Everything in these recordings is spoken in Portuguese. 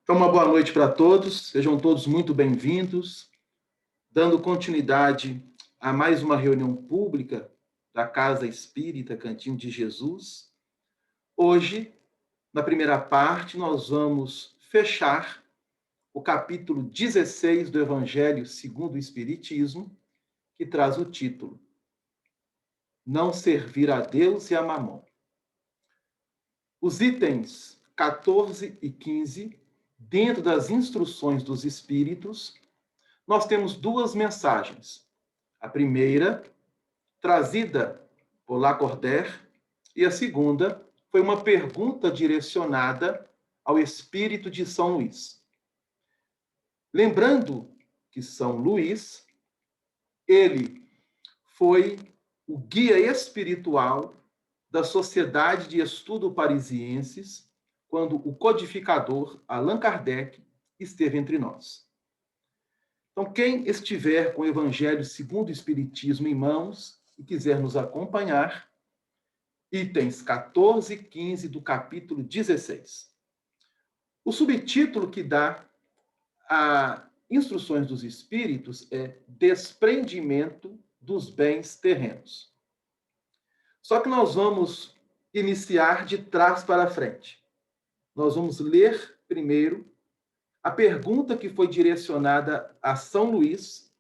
Então, uma boa noite para todos, sejam todos muito bem-vindos, dando continuidade a mais uma reunião pública da Casa Espírita Cantinho de Jesus. Hoje, na primeira parte, nós vamos fechar o capítulo 16 do Evangelho segundo o Espiritismo, que traz o título Não servir a Deus e a Mamon. Os itens 14 e 15, dentro das instruções dos Espíritos, nós temos duas mensagens. A primeira, trazida por Lacordaire, e a segunda foi uma pergunta direcionada ao espírito de São Luís. Lembrando que São Luís, ele foi o guia espiritual da Sociedade de Estudo Parisienses, quando o codificador Allan Kardec esteve entre nós. Então, quem estiver com o Evangelho segundo o Espiritismo em mãos e quiser nos acompanhar, itens 14 e 15 do capítulo 16. O subtítulo que dá a Instruções dos Espíritos é Desprendimento dos Bens Terrenos. Só que nós vamos iniciar de trás para frente. Nós vamos ler primeiro a pergunta que foi direcionada a São Luís,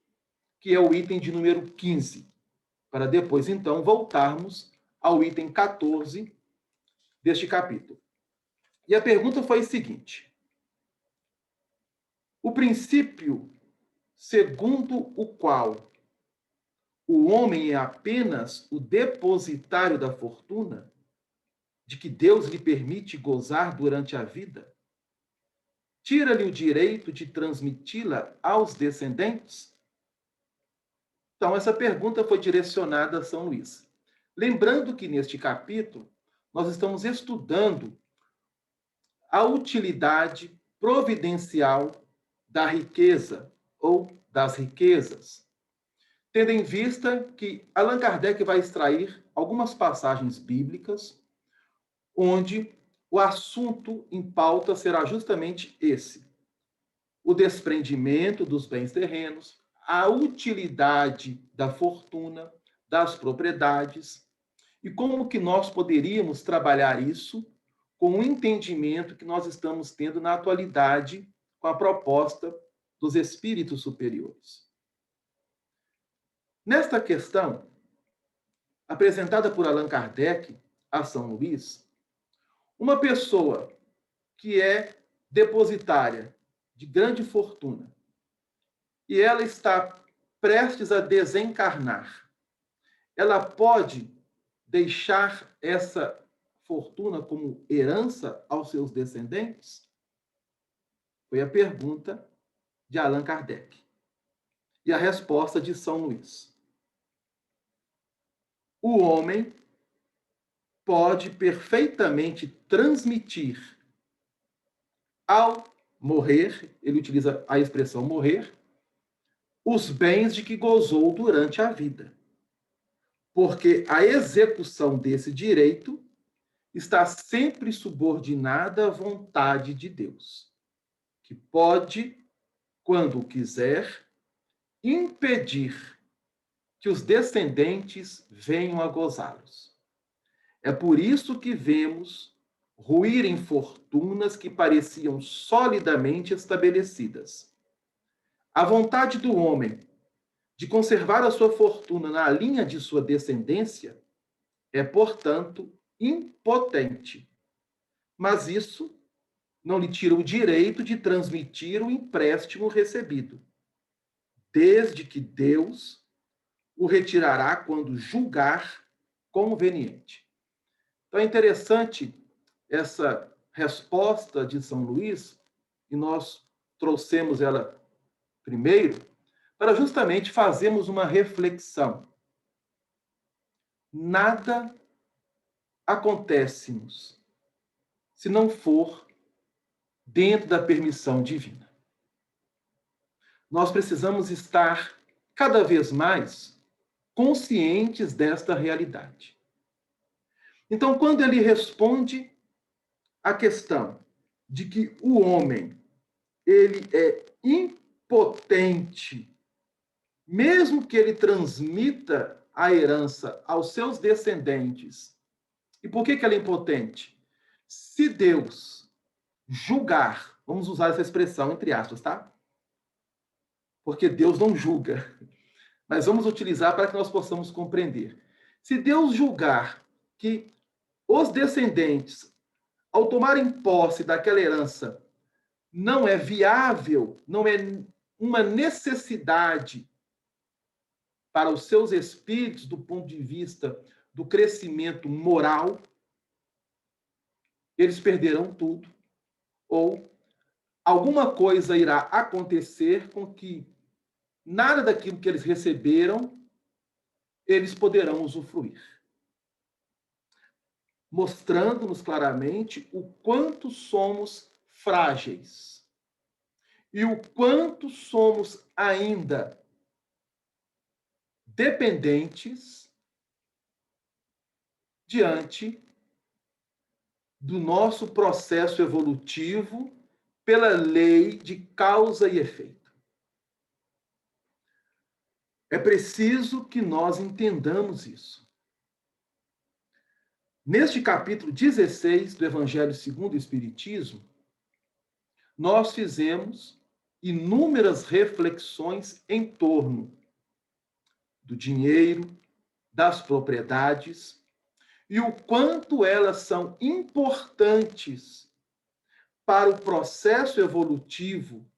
que é o item de número 15, para depois, então, voltarmos ao item 14 deste capítulo. E a pergunta foi a seguinte: o princípio segundo o qual o homem é apenas o depositário da fortuna, de que Deus lhe permite gozar durante a vida, tira-lhe o direito de transmiti-la aos descendentes? Então, essa pergunta foi direcionada a São Luís. Lembrando que neste capítulo nós estamos estudando a utilidade providencial da riqueza ou das riquezas, tendo em vista que Allan Kardec vai extrair algumas passagens bíblicas onde o assunto em pauta será justamente esse: o desprendimento dos bens terrenos, a utilidade da fortuna, das propriedades, e como que nós poderíamos trabalhar isso com o entendimento que nós estamos tendo na atualidade com a proposta dos espíritos superiores. Nesta questão, apresentada por Allan Kardec a São Luís, uma pessoa que é depositária de grande fortuna e ela está prestes a desencarnar, ela pode deixar essa fortuna como herança aos seus descendentes? Foi a pergunta de Allan Kardec. E a resposta de São Luís: o homem pode perfeitamente transmitir ao morrer, ele utiliza a expressão morrer, os bens de que gozou durante a vida. Porque a execução desse direito está sempre subordinada à vontade de Deus, que pode, quando quiser, impedir que os descendentes venham a gozá-los. É por isso que vemos ruírem fortunas que pareciam solidamente estabelecidas. A vontade do homem de conservar a sua fortuna na linha de sua descendência é, portanto, impotente. Mas isso não lhe tira o direito de transmitir o empréstimo recebido, desde que Deus o retirará quando julgar conveniente. Então é interessante essa resposta de São Luís, e nós trouxemos ela primeiro, para justamente fazermos uma reflexão. Nada acontece-nos se não for dentro da permissão divina. Nós precisamos estar cada vez mais conscientes desta realidade. Então, quando ele responde à questão de que o homem ele é impotente, mesmo que ele transmita a herança aos seus descendentes. E por que ela é impotente? Se Deus julgar, vamos usar essa expressão entre aspas, tá? Porque Deus não julga, mas vamos utilizar para que nós possamos compreender. Se Deus julgar que os descendentes, ao tomarem posse daquela herança, não é viável, não é uma necessidade para os seus espíritos do ponto de vista do crescimento moral, eles perderão tudo, ou alguma coisa irá acontecer com que nada daquilo que eles receberam, eles poderão usufruir. Mostrando-nos claramente o quanto somos frágeis e o quanto somos ainda dependentes diante do nosso processo evolutivo pela lei de causa e efeito. É preciso que nós entendamos isso. Neste capítulo 16 do Evangelho segundo o Espiritismo, nós fizemos inúmeras reflexões em torno do dinheiro, das propriedades e o quanto elas são importantes para o processo evolutivo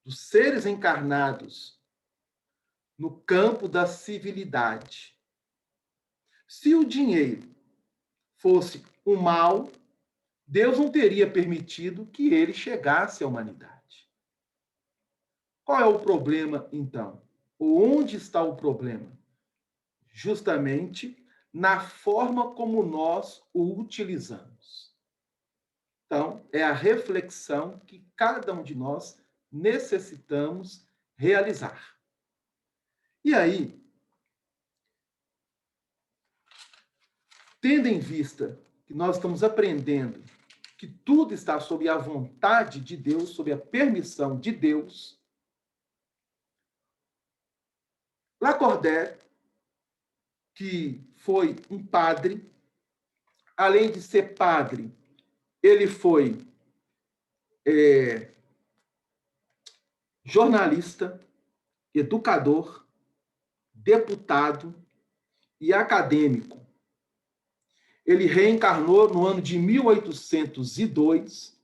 dos seres encarnados no campo da civilidade. Se o dinheiro fosse um mal, Deus não teria permitido que ele chegasse à humanidade. Qual é o problema, então? Onde está o problema? Justamente na forma como nós o utilizamos. Então, é a reflexão que cada um de nós necessitamos realizar. E aí, tendo em vista que nós estamos aprendendo que tudo está sob a vontade de Deus, sob a permissão de Deus, Lacordaire, que foi um padre, além de ser padre, ele foi jornalista, educador, deputado e acadêmico. Ele reencarnou no ano de 1802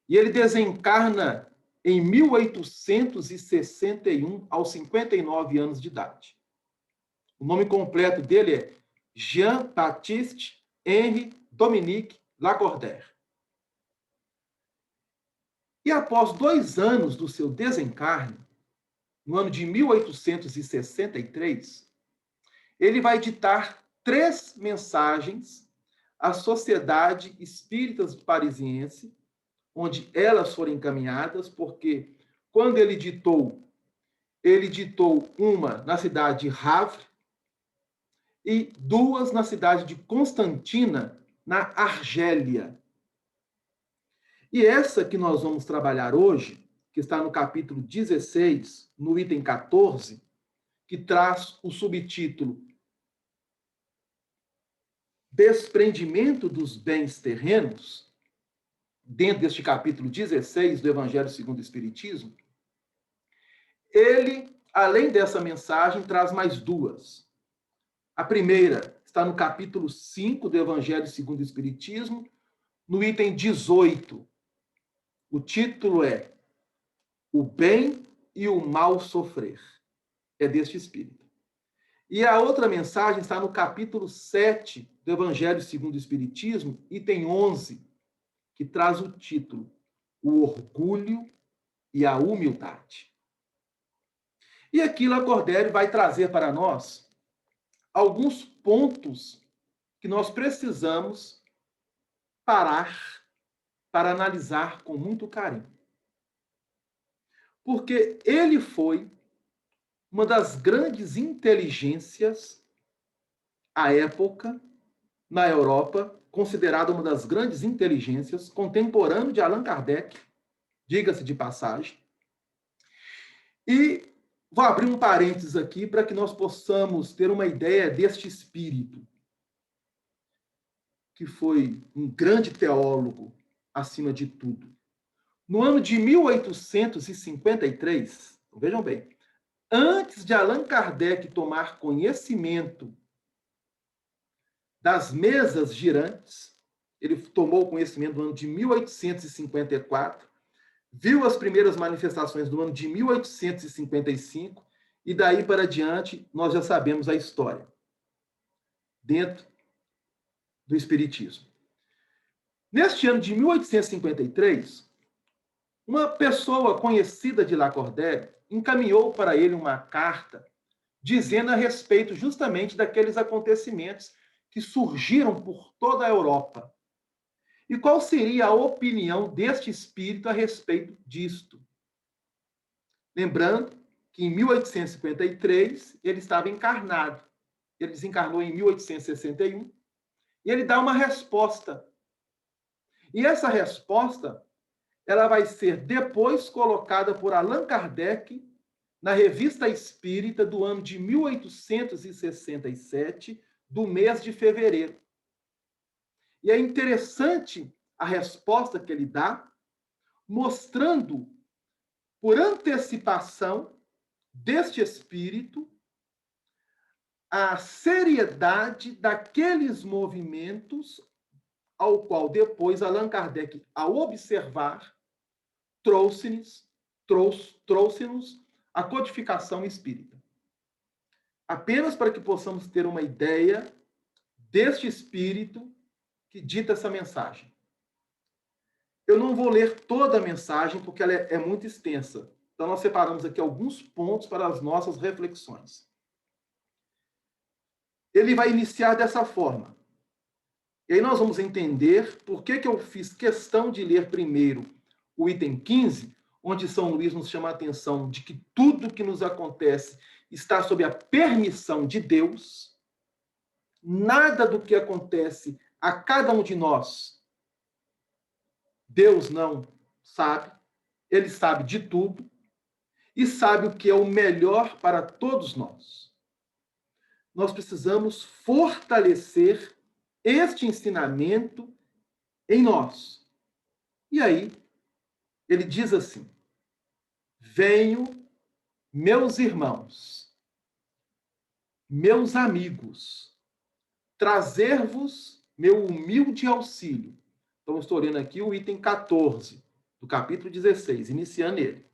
e ele desencarna em 1861, aos 59 anos de idade. O nome completo dele é Jean-Baptiste Henri Dominique Lacordaire. E após 2 anos do seu desencarne, no ano de 1863, ele vai ditar 3 mensagens à Sociedade Espírita Parisiense, onde elas foram encaminhadas, porque quando ele ditou uma na cidade de Havre e 2 na cidade de Constantina, na Argélia. E essa que nós vamos trabalhar hoje, que está no capítulo 16, no item 14, que traz o subtítulo Desprendimento dos bens terrenos, dentro deste capítulo 16 do Evangelho segundo o Espiritismo, ele, além dessa mensagem, traz mais 2. A primeira está no capítulo 5 do Evangelho segundo o Espiritismo, no item 18. O título é O Bem e o Mal Sofrer. É deste espírito. E a outra mensagem está no capítulo 7 do Evangelho segundo o Espiritismo, item 11, que traz o título O Orgulho e a Humildade. E aqui Lacordaire vai trazer para nós alguns pontos que nós precisamos parar para analisar com muito carinho. Porque ele foi uma das grandes inteligências à época na Europa, considerada uma das grandes inteligências, contemporâneo de Allan Kardec, diga-se de passagem. E vou abrir um parênteses aqui para que nós possamos ter uma ideia deste espírito, que foi um grande teólogo acima de tudo. No ano de 1853, vejam bem, antes de Allan Kardec tomar conhecimento das mesas girantes, ele tomou conhecimento no ano de 1854, viu as primeiras manifestações no ano de 1855, e daí para diante nós já sabemos a história dentro do Espiritismo. Neste ano de 1853, uma pessoa conhecida de Lacordaire encaminhou para ele uma carta dizendo a respeito justamente daqueles acontecimentos que surgiram por toda a Europa. E qual seria a opinião deste espírito a respeito disto? Lembrando que em 1853 ele estava encarnado. Ele desencarnou em 1861 e ele dá uma resposta. E essa resposta ela vai ser depois colocada por Allan Kardec na Revista Espírita do ano de 1867, do mês de fevereiro. E é interessante a resposta que ele dá, mostrando, por antecipação deste espírito, a seriedade daqueles movimentos ao qual depois Allan Kardec, ao observar, trouxe-nos a codificação espírita. Apenas para que possamos ter uma ideia deste espírito que dita essa mensagem. Eu não vou ler toda a mensagem, porque ela é muito extensa. Então, nós separamos aqui alguns pontos para as nossas reflexões. Ele vai iniciar dessa forma. E aí nós vamos entender por que eu fiz questão de ler primeiro o item 15, onde São Luís nos chama a atenção de que tudo que nos acontece está sob a permissão de Deus. Nada do que acontece a cada um de nós, Deus não sabe. Ele sabe de tudo e sabe o que é o melhor para todos nós. Nós precisamos fortalecer este ensinamento em nós. E aí, ele diz assim: venho, meus irmãos, meus amigos, trazer-vos meu humilde auxílio. Então, estou lendo aqui o item 14 do capítulo 16, iniciando ele.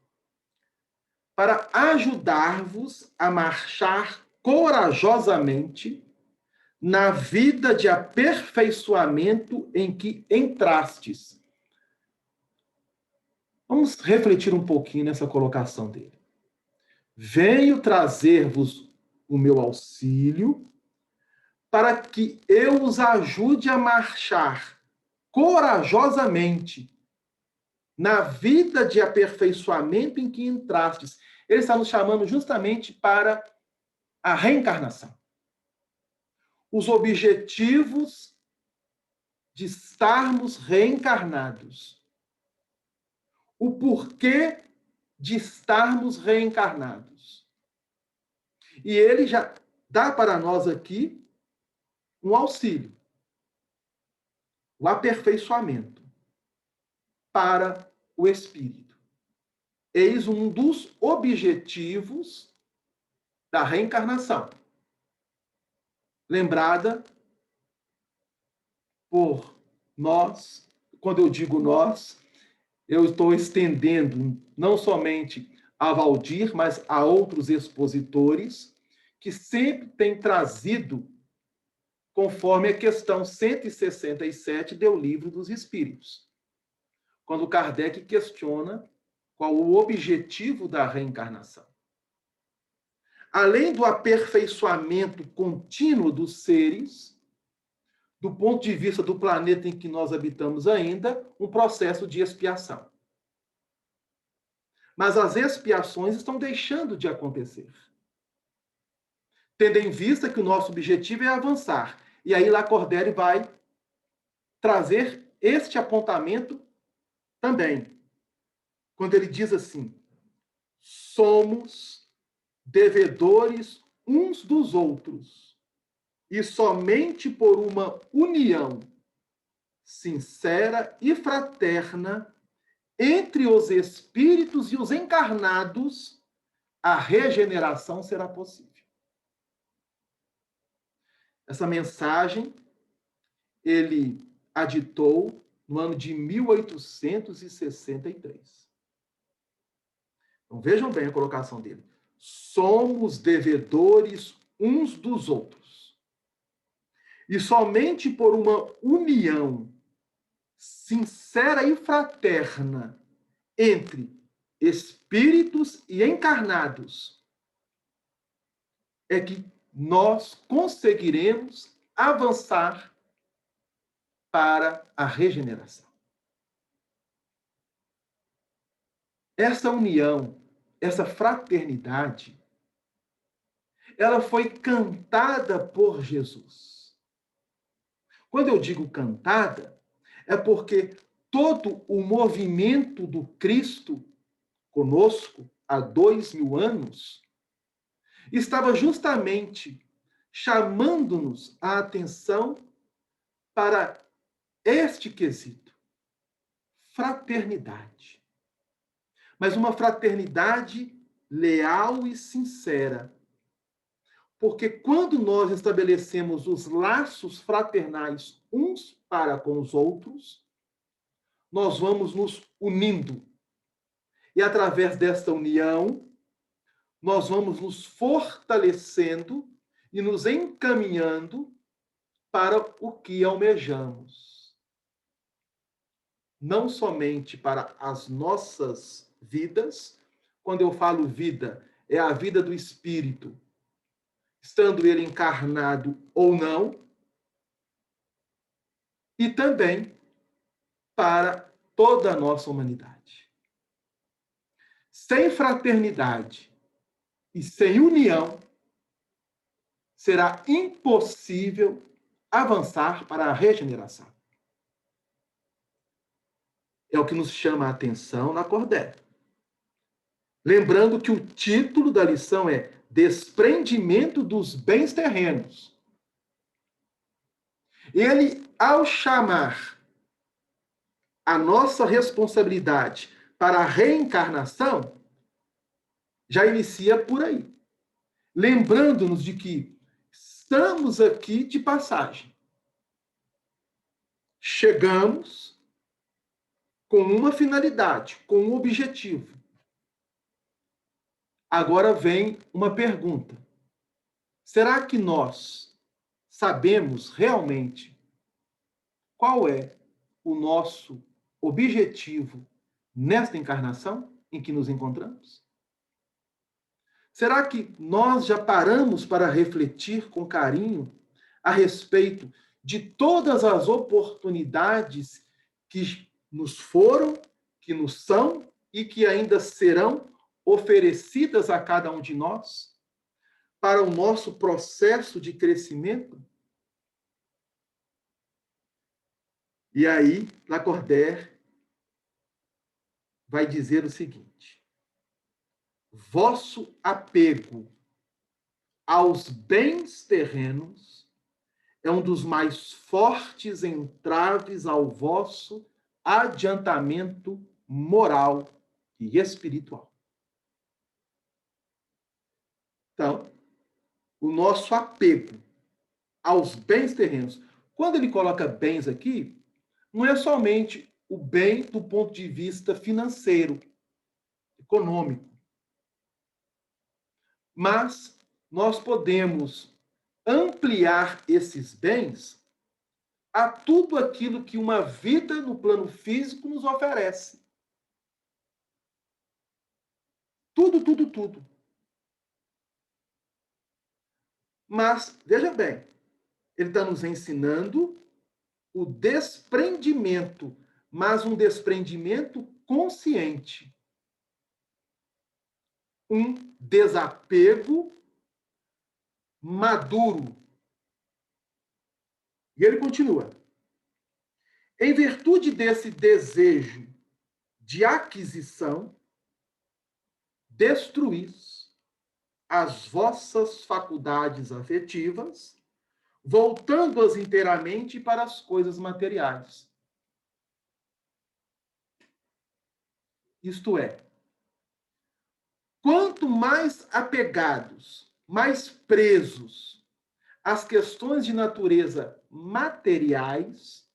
Para ajudar-vos a marchar corajosamente na vida de aperfeiçoamento em que entrastes. Vamos refletir um pouquinho nessa colocação dele. Venho trazer-vos o meu auxílio para que eu os ajude a marchar corajosamente na vida de aperfeiçoamento em que entrastes. Ele está nos chamando justamente para a reencarnação. Os objetivos de estarmos reencarnados. O porquê de estarmos reencarnados. E ele já dá para nós aqui um auxílio. O aperfeiçoamento para o espírito. Eis um dos objetivos da reencarnação. Lembrada por nós, quando eu digo nós, eu estou estendendo não somente a Valdir, mas a outros expositores, que sempre têm trazido, conforme a questão 167 do Livro dos Espíritos, quando Kardec questiona qual o objetivo da reencarnação. Além do aperfeiçoamento contínuo dos seres, do ponto de vista do planeta em que nós habitamos ainda, um processo de expiação. Mas as expiações estão deixando de acontecer. Tendo em vista que o nosso objetivo é avançar. E aí Lacordaire vai trazer este apontamento também. quando ele diz assim: somos devedores uns dos outros, e somente por uma união sincera e fraterna entre os espíritos e os encarnados, a regeneração será possível. Essa mensagem ele a ditou no ano de 1863. Então vejam bem a colocação dele. Somos devedores uns dos outros. E somente por uma união sincera e fraterna entre espíritos e encarnados é que nós conseguiremos avançar para a regeneração. Essa união, essa fraternidade, ela foi cantada por Jesus. Quando eu digo cantada, é porque todo o movimento do Cristo conosco há 2000 anos estava justamente chamando-nos a atenção para este quesito: fraternidade. Mas uma fraternidade leal e sincera. Porque quando nós estabelecemos os laços fraternais uns para com os outros, nós vamos nos unindo. E através desta união, nós vamos nos fortalecendo e nos encaminhando para o que almejamos. Não somente para as nossas vidas, quando eu falo vida, é a vida do espírito, estando ele encarnado ou não, e também para toda a nossa humanidade. Sem fraternidade e sem união, será impossível avançar para a regeneração. É o que nos chama a atenção na Cordel. Lembrando que o título da lição é Desprendimento dos Bens Terrenos. Ele, ao chamar a nossa responsabilidade para a reencarnação, já inicia por aí. Lembrando-nos de que estamos aqui de passagem. Chegamos com uma finalidade, com um objetivo. Agora vem uma pergunta. Será que nós sabemos realmente qual é o nosso objetivo nesta encarnação em que nos encontramos? Será que nós já paramos para refletir com carinho a respeito de todas as oportunidades que nos foram, que nos são e que ainda serão oferecidas a cada um de nós para o nosso processo de crescimento? E aí, Lacordaire vai dizer o seguinte: vosso apego aos bens terrenos é um dos mais fortes entraves ao vosso adiantamento moral e espiritual. Então, o nosso apego aos bens terrenos. Quando ele coloca bens aqui, não é somente o bem do ponto de vista financeiro, econômico, mas nós podemos ampliar esses bens a tudo aquilo que uma vida no plano físico nos oferece. Tudo, tudo, tudo. Mas, veja bem, ele está nos ensinando o desprendimento, mas um desprendimento consciente. Um desapego maduro. E ele continua. Em virtude desse desejo de aquisição, destruís as vossas faculdades afetivas, voltando-as inteiramente para as coisas materiais. Isto é, quanto mais apegados, mais presos às questões de natureza materiais,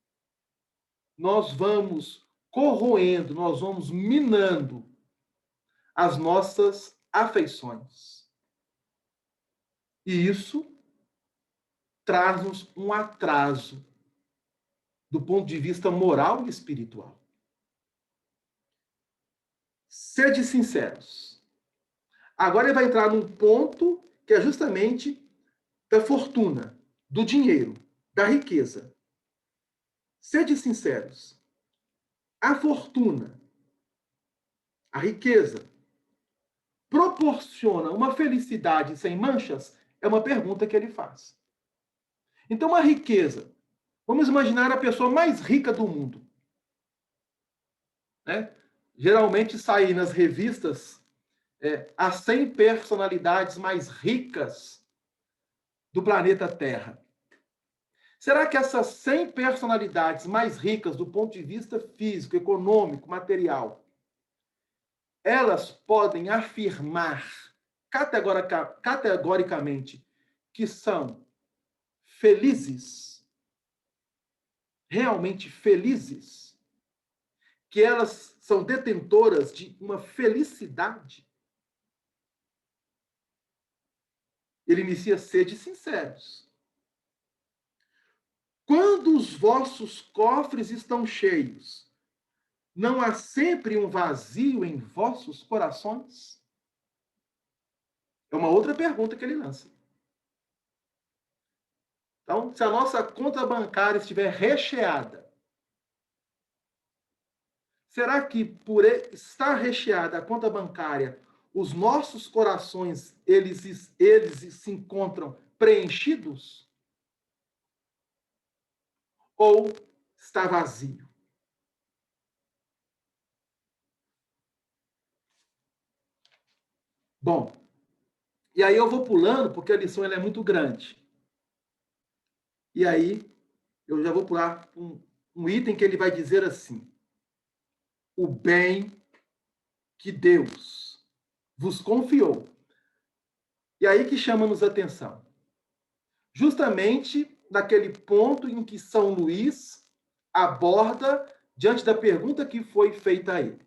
nós vamos corroendo, nós vamos minando as nossas afeições. E isso traz-nos um atraso do ponto de vista moral e espiritual. Sede sinceros. Agora ele vai entrar num ponto que é justamente da fortuna, do dinheiro, da riqueza. Sede sinceros. A fortuna, a riqueza, proporciona uma felicidade sem manchas? É uma pergunta que ele faz. Então, a riqueza. Vamos imaginar a pessoa mais rica do mundo. Né? Geralmente sai nas revistas as 100 personalidades mais ricas do planeta Terra. Será que essas 100 personalidades mais ricas do ponto de vista físico, econômico, material, elas podem afirmar categoricamente que são felizes, realmente felizes, que elas são detentoras de uma felicidade? Ele inicia: sede sinceros. Quando os vossos cofres estão cheios, não há sempre um vazio em vossos corações? É uma outra pergunta que ele lança. Então, se a nossa conta bancária estiver recheada, será que por estar recheada a conta bancária, os nossos corações, eles se encontram preenchidos? Ou está vazio? Bom, e aí eu vou pulando, porque a lição ela é muito grande. E aí eu já vou pular um item que ele vai dizer assim: o bem que Deus vos confiou. E aí que chama-nos a atenção. Justamente naquele ponto em que São Luís aborda diante da pergunta que foi feita a ele.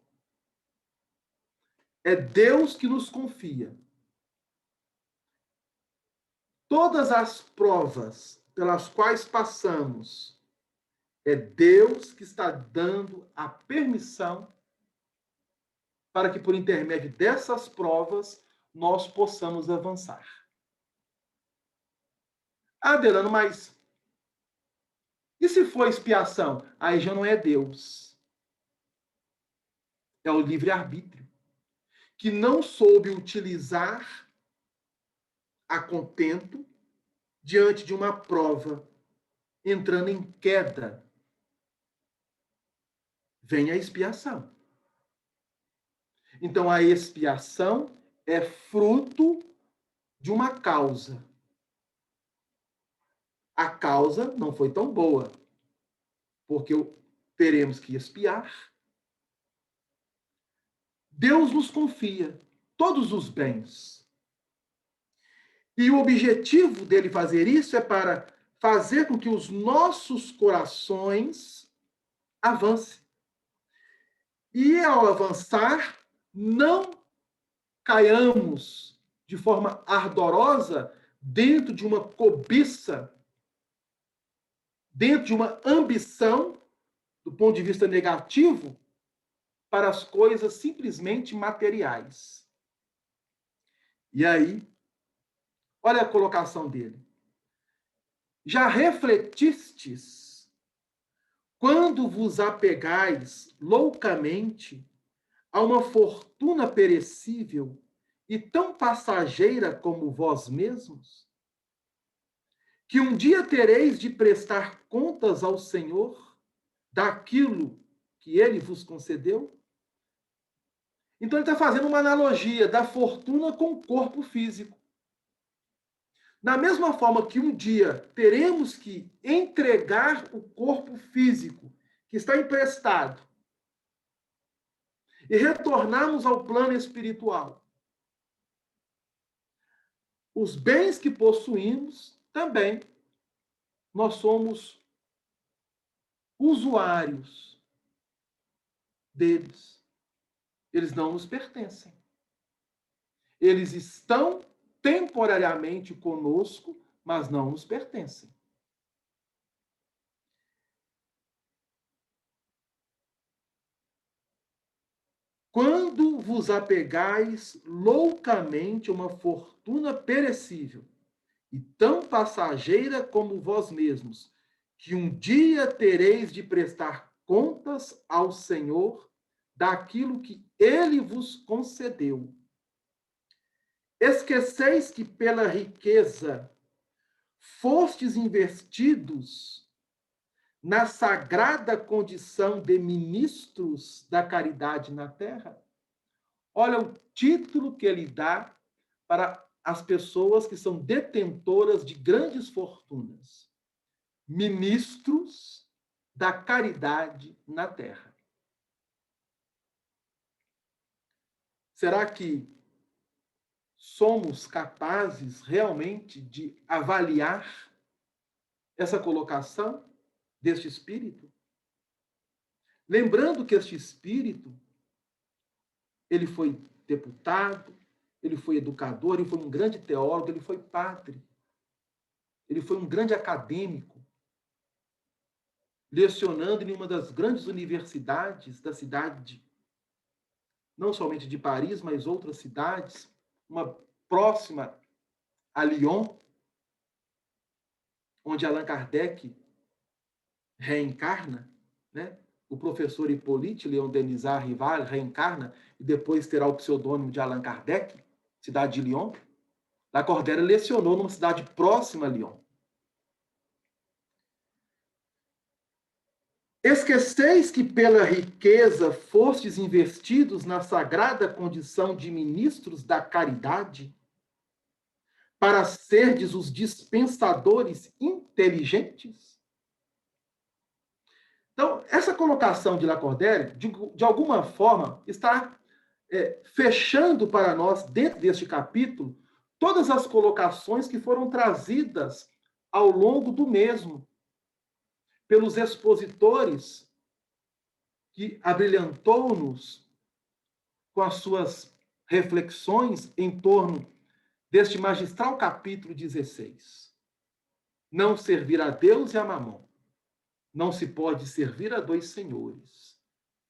É Deus que nos confia. Todas as provas pelas quais passamos, é Deus que está dando a permissão para que, por intermédio dessas provas, nós possamos avançar. Ah, Delano, mas e se for expiação? Aí já não é Deus. É o livre-arbítrio, que não soube utilizar a contento diante de uma prova, entrando em queda. Vem a expiação. Então, a expiação é fruto de uma causa. A causa não foi tão boa, porque teremos que expiar. Deus nos confia todos os bens. E o objetivo dele fazer isso é para fazer com que os nossos corações avancem. E ao avançar, não caiamos de forma ardorosa dentro de uma cobiça, dentro de uma ambição, do ponto de vista negativo, para as coisas simplesmente materiais. E aí, olha a colocação dele. Já refletistes quando vos apegais loucamente a uma fortuna perecível e tão passageira como vós mesmos? Que um dia tereis de prestar contas ao Senhor daquilo que ele vos concedeu? Então, ele está fazendo uma analogia da fortuna com o corpo físico. Da mesma forma que um dia teremos que entregar o corpo físico, que está emprestado, e retornarmos ao plano espiritual. Os bens que possuímos, também, nós somos usuários deles. Eles não nos pertencem. Eles estão temporariamente conosco, mas não nos pertencem. Quando vos apegais loucamente a uma fortuna perecível e tão passageira como vós mesmos, que um dia tereis de prestar contas ao Senhor daquilo que ele vos concedeu. Esqueceis que pela riqueza fostes investidos na sagrada condição de ministros da caridade na terra? Olha o título que ele dá para as pessoas que são detentoras de grandes fortunas: ministros da caridade na terra. Será que somos capazes realmente de avaliar essa colocação deste espírito? Lembrando que este espírito, ele foi deputado, ele foi educador, ele foi um grande teólogo, ele foi padre, ele foi um grande acadêmico, lecionando em uma das grandes universidades da cidade, não somente de Paris, mas outras cidades, uma próxima a Lyon, onde Allan Kardec reencarna, né? O professor Hippolyte Léon Denisard Rival reencarna e depois terá o pseudônimo de Allan Kardec, cidade de Lyon. Lacordaire lecionou numa cidade próxima a Lyon. Esqueceis que pela riqueza fostes investidos na sagrada condição de ministros da caridade, para serdes os dispensadores inteligentes? Então, essa colocação de Lacordaire, de alguma forma, está fechando para nós, dentro deste capítulo, todas as colocações que foram trazidas ao longo do mesmo, pelos expositores que abrilhantou-nos com as suas reflexões em torno deste magistral capítulo 16. Não servir a Deus e a Mamon. Não se pode servir a dois senhores.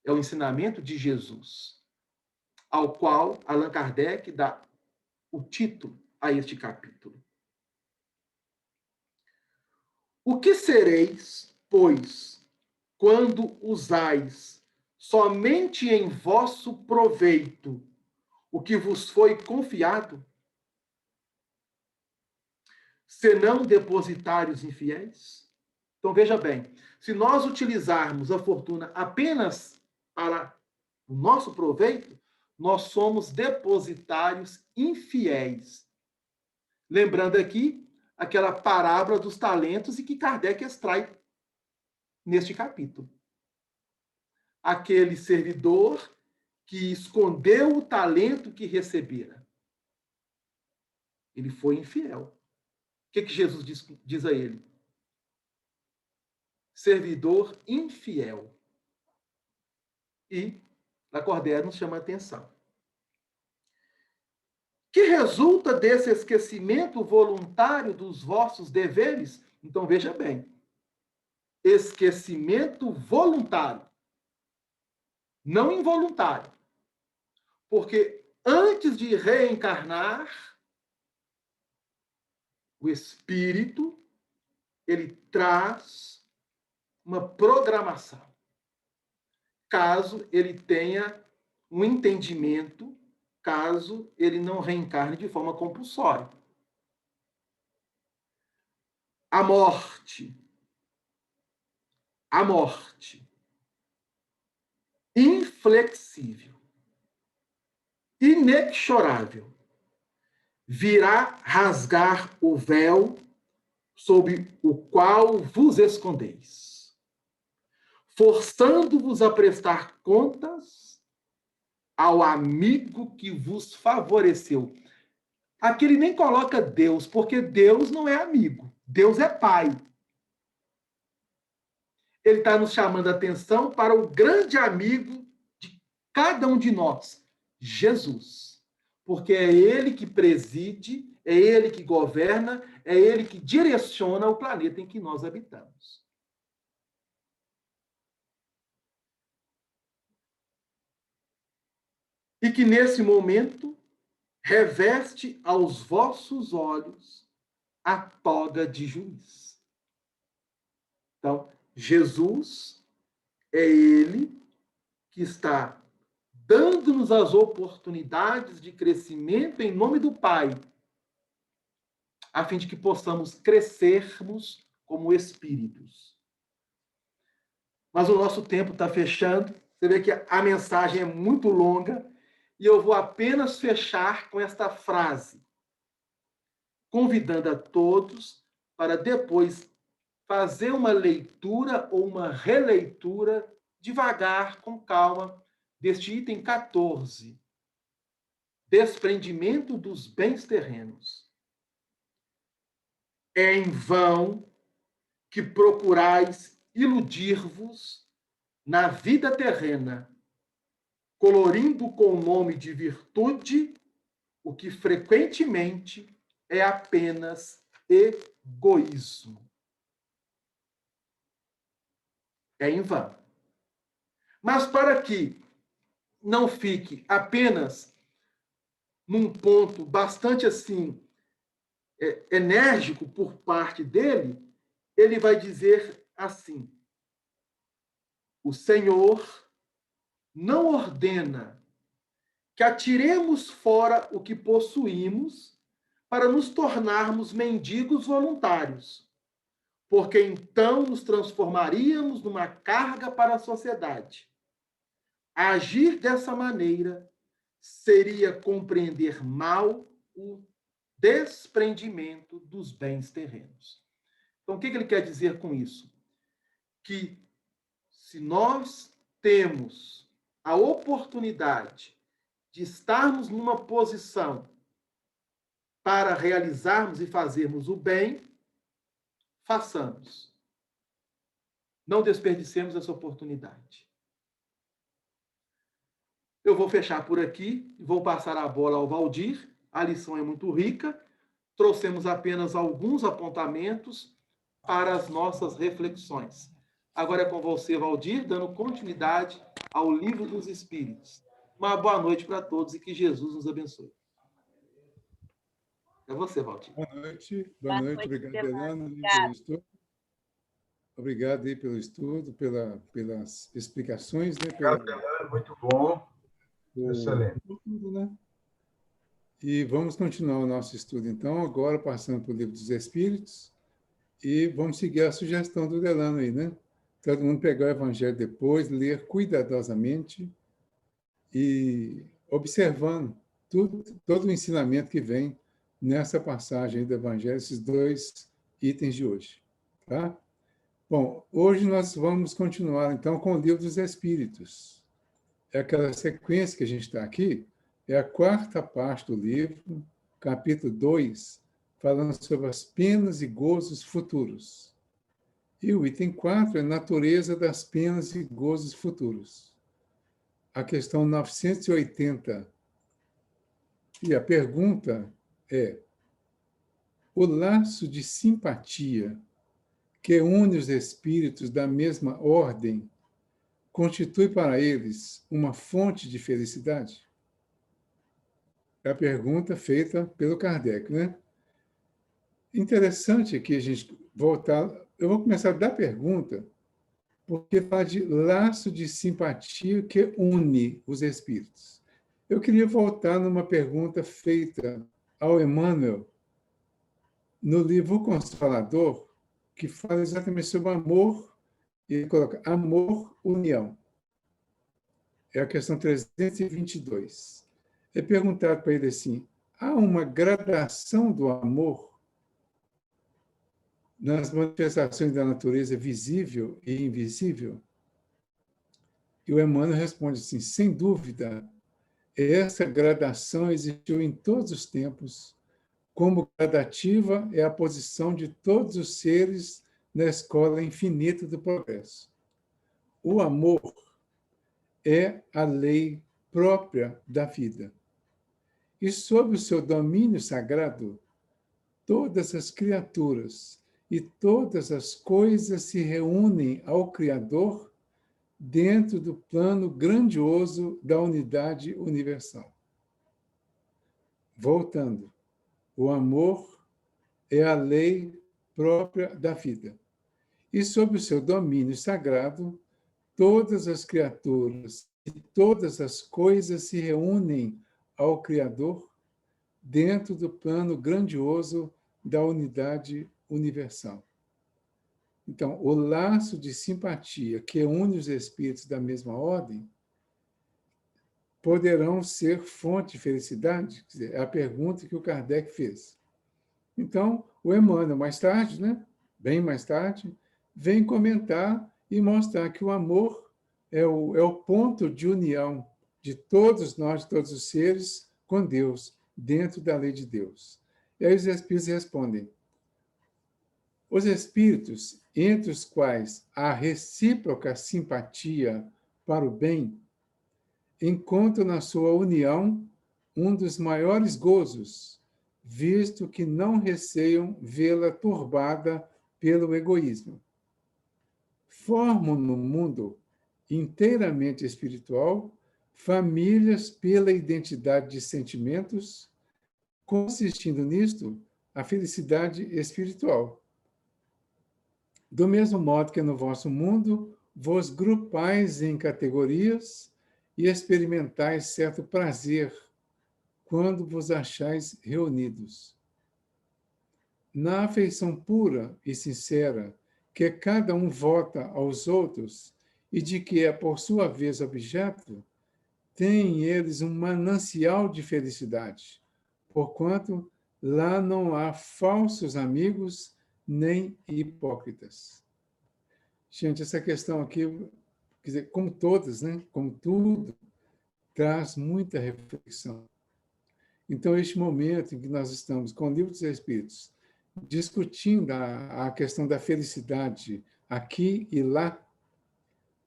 É o ensinamento de Jesus, ao qual Allan Kardec dá o título a este capítulo. O que sereis, pois, quando usais somente em vosso proveito o que vos foi confiado, senão depositários infiéis? Então, veja bem, se nós utilizarmos a fortuna apenas para o nosso proveito, nós somos depositários infiéis. Lembrando aqui aquela parábola dos talentos e que Kardec extrai neste capítulo. Aquele servidor que escondeu o talento que recebera. Ele foi infiel. O que Jesus diz a ele? Servidor infiel. E Lacordaire nos chama a atenção. Que resulta desse esquecimento voluntário dos vossos deveres? Então, veja bem. Esquecimento voluntário. Não involuntário. Porque antes de reencarnar, o espírito, ele traz uma programação. Caso ele tenha um entendimento, caso ele não reencarne de forma compulsória. A morte, inflexível. inexorável virá rasgar o véu sob o qual vos escondeis, forçando-vos a prestar contas ao amigo que vos favoreceu. Aqui ele nem coloca Deus, porque Deus não é amigo, Deus é pai. Ele está nos chamando a atenção para o grande amigo de cada um de nós, Jesus. Porque é ele que preside, é ele que governa, é ele que direciona o planeta em que nós habitamos. E que nesse momento reveste aos vossos olhos a toga de juiz. Então, Jesus é ele que está dando-nos as oportunidades de crescimento em nome do Pai, a fim de que possamos crescermos como espíritos. Mas o nosso tempo está fechando. Você vê que a mensagem é muito longa e eu vou apenas fechar com esta frase, convidando a todos para depois fazer uma leitura ou uma releitura devagar, com calma, deste item 14, desprendimento dos bens terrenos. É em vão que procurais iludir-vos na vida terrena, colorindo com o nome de virtude o que frequentemente é apenas egoísmo. É em vão. Mas para que não fique apenas num ponto bastante assim enérgico por parte dele, ele vai dizer assim: o Senhor não ordena que atiremos fora o que possuímos para nos tornarmos mendigos voluntários, porque então nos transformaríamos numa carga para a sociedade. Agir dessa maneira seria compreender mal o desprendimento dos bens terrenos. Então, o que ele quer dizer com isso? Que se nós temos a oportunidade de estarmos numa posição para realizarmos e fazermos o bem, façamos. Não desperdicemos essa oportunidade. Eu vou fechar por aqui, vou passar a bola ao Valdir. A lição é muito rica. Trouxemos apenas alguns apontamentos para as nossas reflexões. Agora é com você, Valdir, dando continuidade ao Livro dos Espíritos. Uma boa noite para todos e que Jesus nos abençoe. É você, Valdir. Boa noite. Obrigado, Delano, pelo estudo. Obrigado aí pelo estudo, pelas explicações. Né, Obrigado, Delano, muito bom. Excelente. Tudo, né? E vamos continuar o nosso estudo, então, agora passando para o Livro dos Espíritos, e vamos seguir a sugestão do Delano aí, né? Todo mundo pegar o Evangelho depois, ler cuidadosamente e observando todo o ensinamento que vem nessa passagem do Evangelho, esses dois itens de hoje, tá? Bom, hoje nós vamos continuar, então, com o Livro dos Espíritos. É aquela sequência que a gente está aqui, é a quarta parte do livro, capítulo 2, falando sobre as penas e gozos futuros. E o item 4 é natureza das penas e gozos futuros. A questão 980. E a pergunta é: o laço de simpatia que une os espíritos da mesma ordem constitui para eles uma fonte de felicidade? É a pergunta feita pelo Kardec, né? Interessante aqui a gente voltar. Eu vou começar da pergunta, porque fala de laço de simpatia que une os espíritos. Eu queria voltar numa pergunta feita ao Emmanuel no livro O Consolador, que fala exatamente sobre amor, e ele coloca amor, união. É a questão 322. é perguntado para ele assim: há uma gradação do amor nas manifestações da natureza visível e invisível? E o Emmanuel responde assim: sem dúvida, essa gradação existiu em todos os tempos, como gradativa é a posição de todos os seres na escola infinita do progresso. O amor é a lei própria da vida. E sob o seu domínio sagrado, todas as criaturas e todas as coisas se reúnem ao Criador dentro do plano grandioso da unidade universal. Voltando, o amor é a lei própria da vida. E sob o seu domínio sagrado, todas as criaturas e todas as coisas se reúnem ao Criador dentro do plano grandioso da unidade universal. Então, o laço de simpatia que une os espíritos da mesma ordem poderão ser fonte de felicidade? Quer dizer, é a pergunta que o Kardec fez. Então, o Emmanuel, mais tarde, né, bem mais tarde, vem comentar e mostrar que o amor é o ponto de união de todos nós, de todos os seres, com Deus, dentro da lei de Deus. E aí os espíritos respondem: os espíritos, entre os quais há recíproca simpatia para o bem, encontram na sua união um dos maiores gozos, visto que não receiam vê-la turbada pelo egoísmo. Formam no mundo inteiramente espiritual famílias pela identidade de sentimentos, consistindo nisto a felicidade espiritual. Do mesmo modo que no vosso mundo vos grupais em categorias e experimentais certo prazer quando vos achais reunidos. Na afeição pura e sincera que cada um vota aos outros e de que é por sua vez objeto, têm eles um manancial de felicidade, porquanto lá não há falsos amigos nem hipócritas. Gente, essa questão aqui, quer dizer, como todas, né? Como tudo, traz muita reflexão. Então, este momento em que nós estamos com o Livro dos Espíritos, discutindo a questão da felicidade aqui e lá,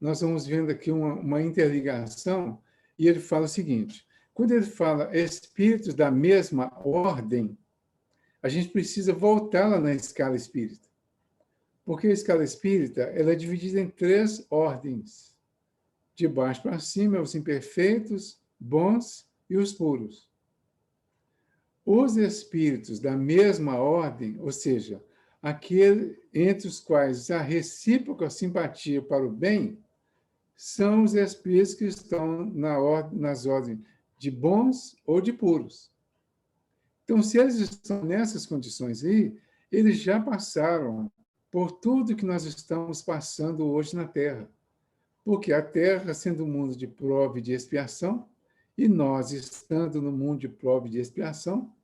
nós vamos vendo aqui uma interligação, e ele fala o seguinte: quando ele fala espíritos da mesma ordem, a gente precisa voltar lá na escala espírita. Porque a escala espírita ela é dividida em 3 ordens. De baixo para cima, os imperfeitos, bons e os puros. Os espíritos da mesma ordem, ou seja, aquele entre os quais há recíproca simpatia para o bem, são os espíritos que estão nas ordens de bons ou de puros. Então, se eles estão nessas condições aí, eles já passaram por tudo que nós estamos passando hoje na Terra. Porque a Terra, sendo um mundo de prova e de expiação, e nós estando no mundo de prova e de expiação,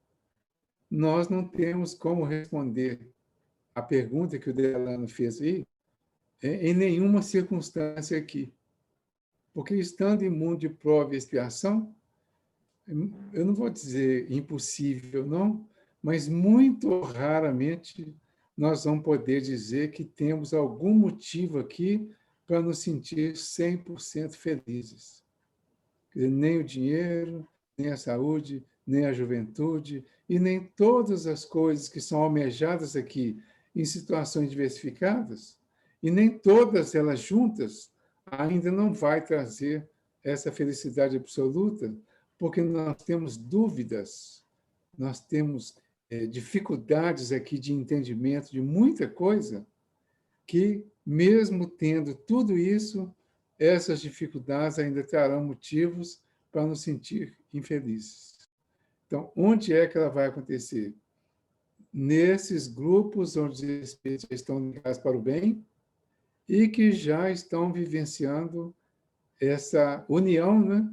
nós não temos como responder a pergunta que o Delano fez aí, em nenhuma circunstância aqui. Porque estando em mundo de prova e expiação, eu não vou dizer impossível, não, mas muito raramente nós vamos poder dizer que temos algum motivo aqui para nos sentir 100% felizes. Quer dizer, nem o dinheiro, nem a saúde, nem a juventude, e nem todas as coisas que são almejadas aqui em situações diversificadas, e nem todas elas juntas ainda não vai trazer essa felicidade absoluta, porque nós temos dúvidas, nós temos dificuldades aqui de entendimento de muita coisa, que, mesmo tendo tudo isso, essas dificuldades ainda trarão motivos para nos sentir infelizes. Então, onde é que ela vai acontecer? Nesses grupos onde os espíritos estão ligados para o bem e que já estão vivenciando essa união, né,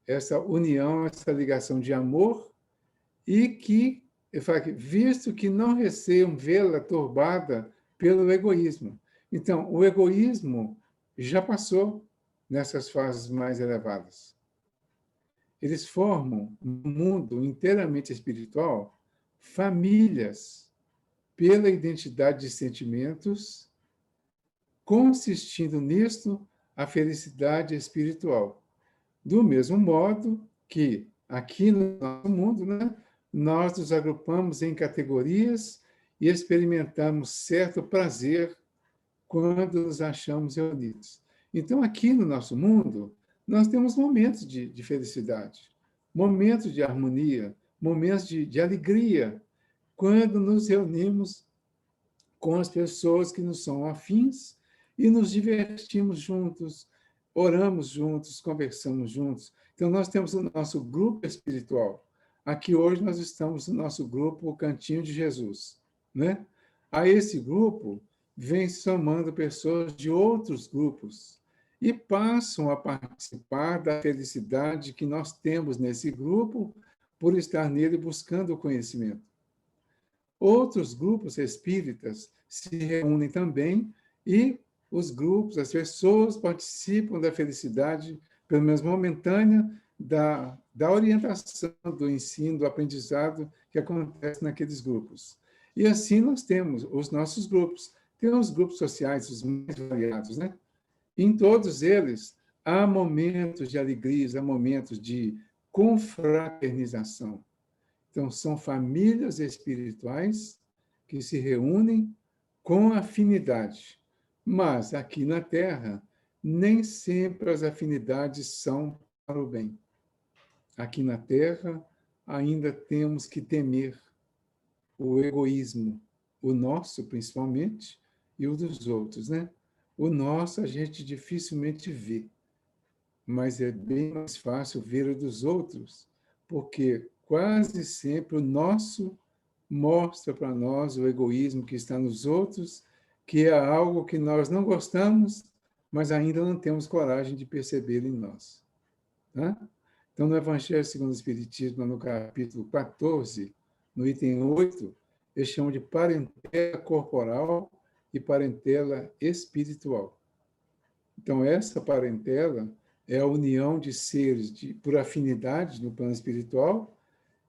essa união, essa ligação de amor, e que, eu falo aqui, visto que não receiam vê-la turbada pelo egoísmo. Então, o egoísmo já passou nessas fases mais elevadas. Eles formam, no mundo inteiramente espiritual, famílias pela identidade de sentimentos, consistindo nisto a felicidade espiritual. Do mesmo modo que, aqui no nosso mundo, né, nós nos agrupamos em categorias e experimentamos certo prazer quando nos achamos reunidos. Então, aqui no nosso mundo, nós temos momentos de felicidade, momentos de harmonia, momentos de alegria, quando nos reunimos com as pessoas que nos são afins e nos divertimos juntos, oramos juntos, conversamos juntos. Então, nós temos o nosso grupo espiritual. Aqui hoje nós estamos no nosso grupo, o Cantinho de Jesus, né? A esse grupo vem somando pessoas de outros grupos e passam a participar da felicidade que nós temos nesse grupo por estar nele buscando o conhecimento. Outros grupos espíritas se reúnem também e os grupos, as pessoas participam da felicidade, pelo menos momentânea, da orientação, do ensino, do aprendizado que acontece naqueles grupos. E assim nós temos os nossos grupos. Temos grupos sociais, os mais variados, né? Em todos eles, há momentos de alegria, há momentos de confraternização. Então, são famílias espirituais que se reúnem com afinidade. Mas, aqui na Terra, nem sempre as afinidades são para o bem. Aqui na Terra, ainda temos que temer o egoísmo, o nosso, principalmente, e o dos outros, né? O nosso a gente dificilmente vê, mas é bem mais fácil ver o dos outros, porque quase sempre o nosso mostra para nós o egoísmo que está nos outros, que é algo que nós não gostamos, mas ainda não temos coragem de perceber em nós. Tá? Então, no Evangelho segundo o Espiritismo, no capítulo 14, no item 8, eles chamam de parentela corporal e parentela espiritual. Então, essa parentela é a união de seres por afinidade no plano espiritual,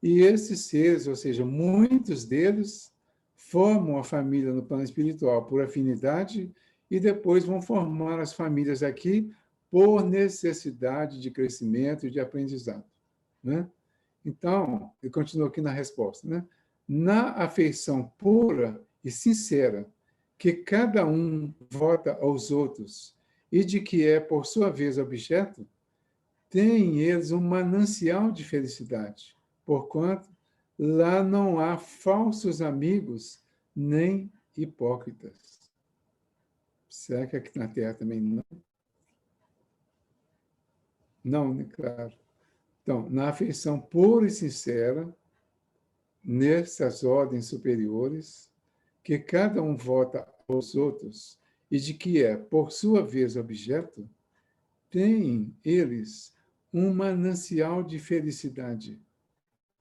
e esses seres, ou seja, muitos deles, formam a família no plano espiritual por afinidade e depois vão formar as famílias aqui por necessidade de crescimento e de aprendizado. Né? Então, ele continua aqui na resposta, né? Na afeição pura e sincera que cada um vota aos outros e de que é, por sua vez, objeto, têm eles um manancial de felicidade, porquanto lá não há falsos amigos nem hipócritas. Será que aqui na Terra também não? Não, né? Claro. Então, na afeição pura e sincera, nessas ordens superiores, que cada um vota aos outros e de que é, por sua vez, objeto, têm eles um manancial de felicidade,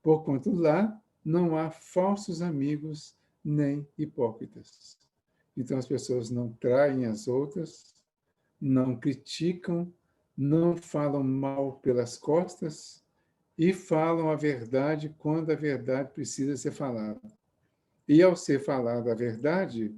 porquanto lá não há falsos amigos nem hipócritas. Então, as pessoas não traem as outras, não criticam, não falam mal pelas costas e falam a verdade quando a verdade precisa ser falada. E, ao ser falada a verdade,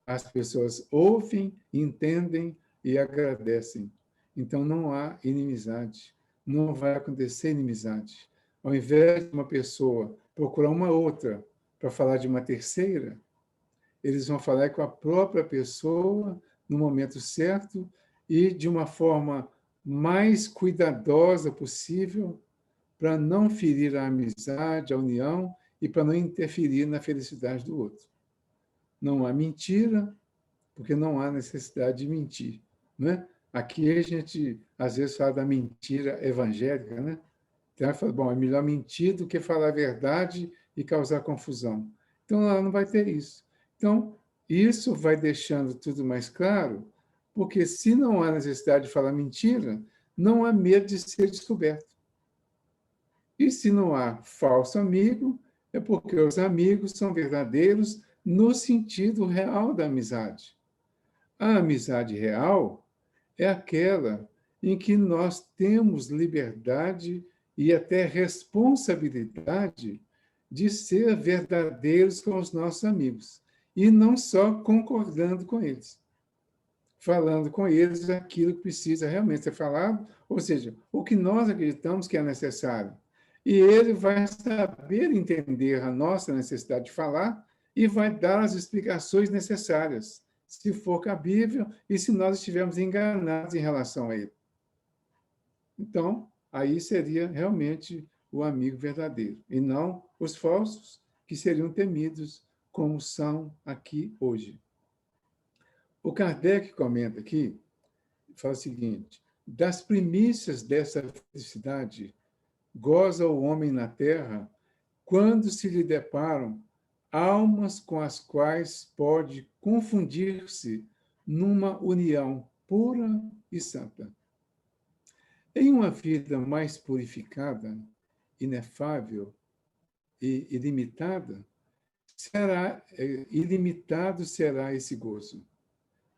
as pessoas ouvem, entendem e agradecem. Então, não há inimizade, não vai acontecer inimizade. Ao invés de uma pessoa procurar uma outra para falar de uma terceira, eles vão falar com a própria pessoa no momento certo e de uma forma mais cuidadosa possível para não ferir a amizade, a união e para não interferir na felicidade do outro. Não há mentira, porque não há necessidade de mentir, né? Aqui a gente, às vezes, fala da mentira evangélica, né? Então, fala, bom, é melhor mentir do que falar a verdade e causar confusão. Então, lá não vai ter isso. Então, isso vai deixando tudo mais claro, porque se não há necessidade de falar mentira, não há medo de ser descoberto. E se não há falso amigo, é porque os amigos são verdadeiros no sentido real da amizade. A amizade real é aquela em que nós temos liberdade e até responsabilidade de ser verdadeiros com os nossos amigos, e não só concordando com eles, falando com eles aquilo que precisa realmente ser falado, ou seja, o que nós acreditamos que é necessário. E ele vai saber entender a nossa necessidade de falar e vai dar as explicações necessárias, se for cabível e se nós estivermos enganados em relação a ele. Então, aí seria realmente o amigo verdadeiro, e não os falsos, que seriam temidos, como são aqui hoje. O Kardec comenta aqui, fala o seguinte: das primícias dessa felicidade goza o homem na terra quando se lhe deparam almas com as quais pode confundir-se numa união pura e santa. Em uma vida mais purificada, inefável e ilimitada, ilimitado será esse gozo,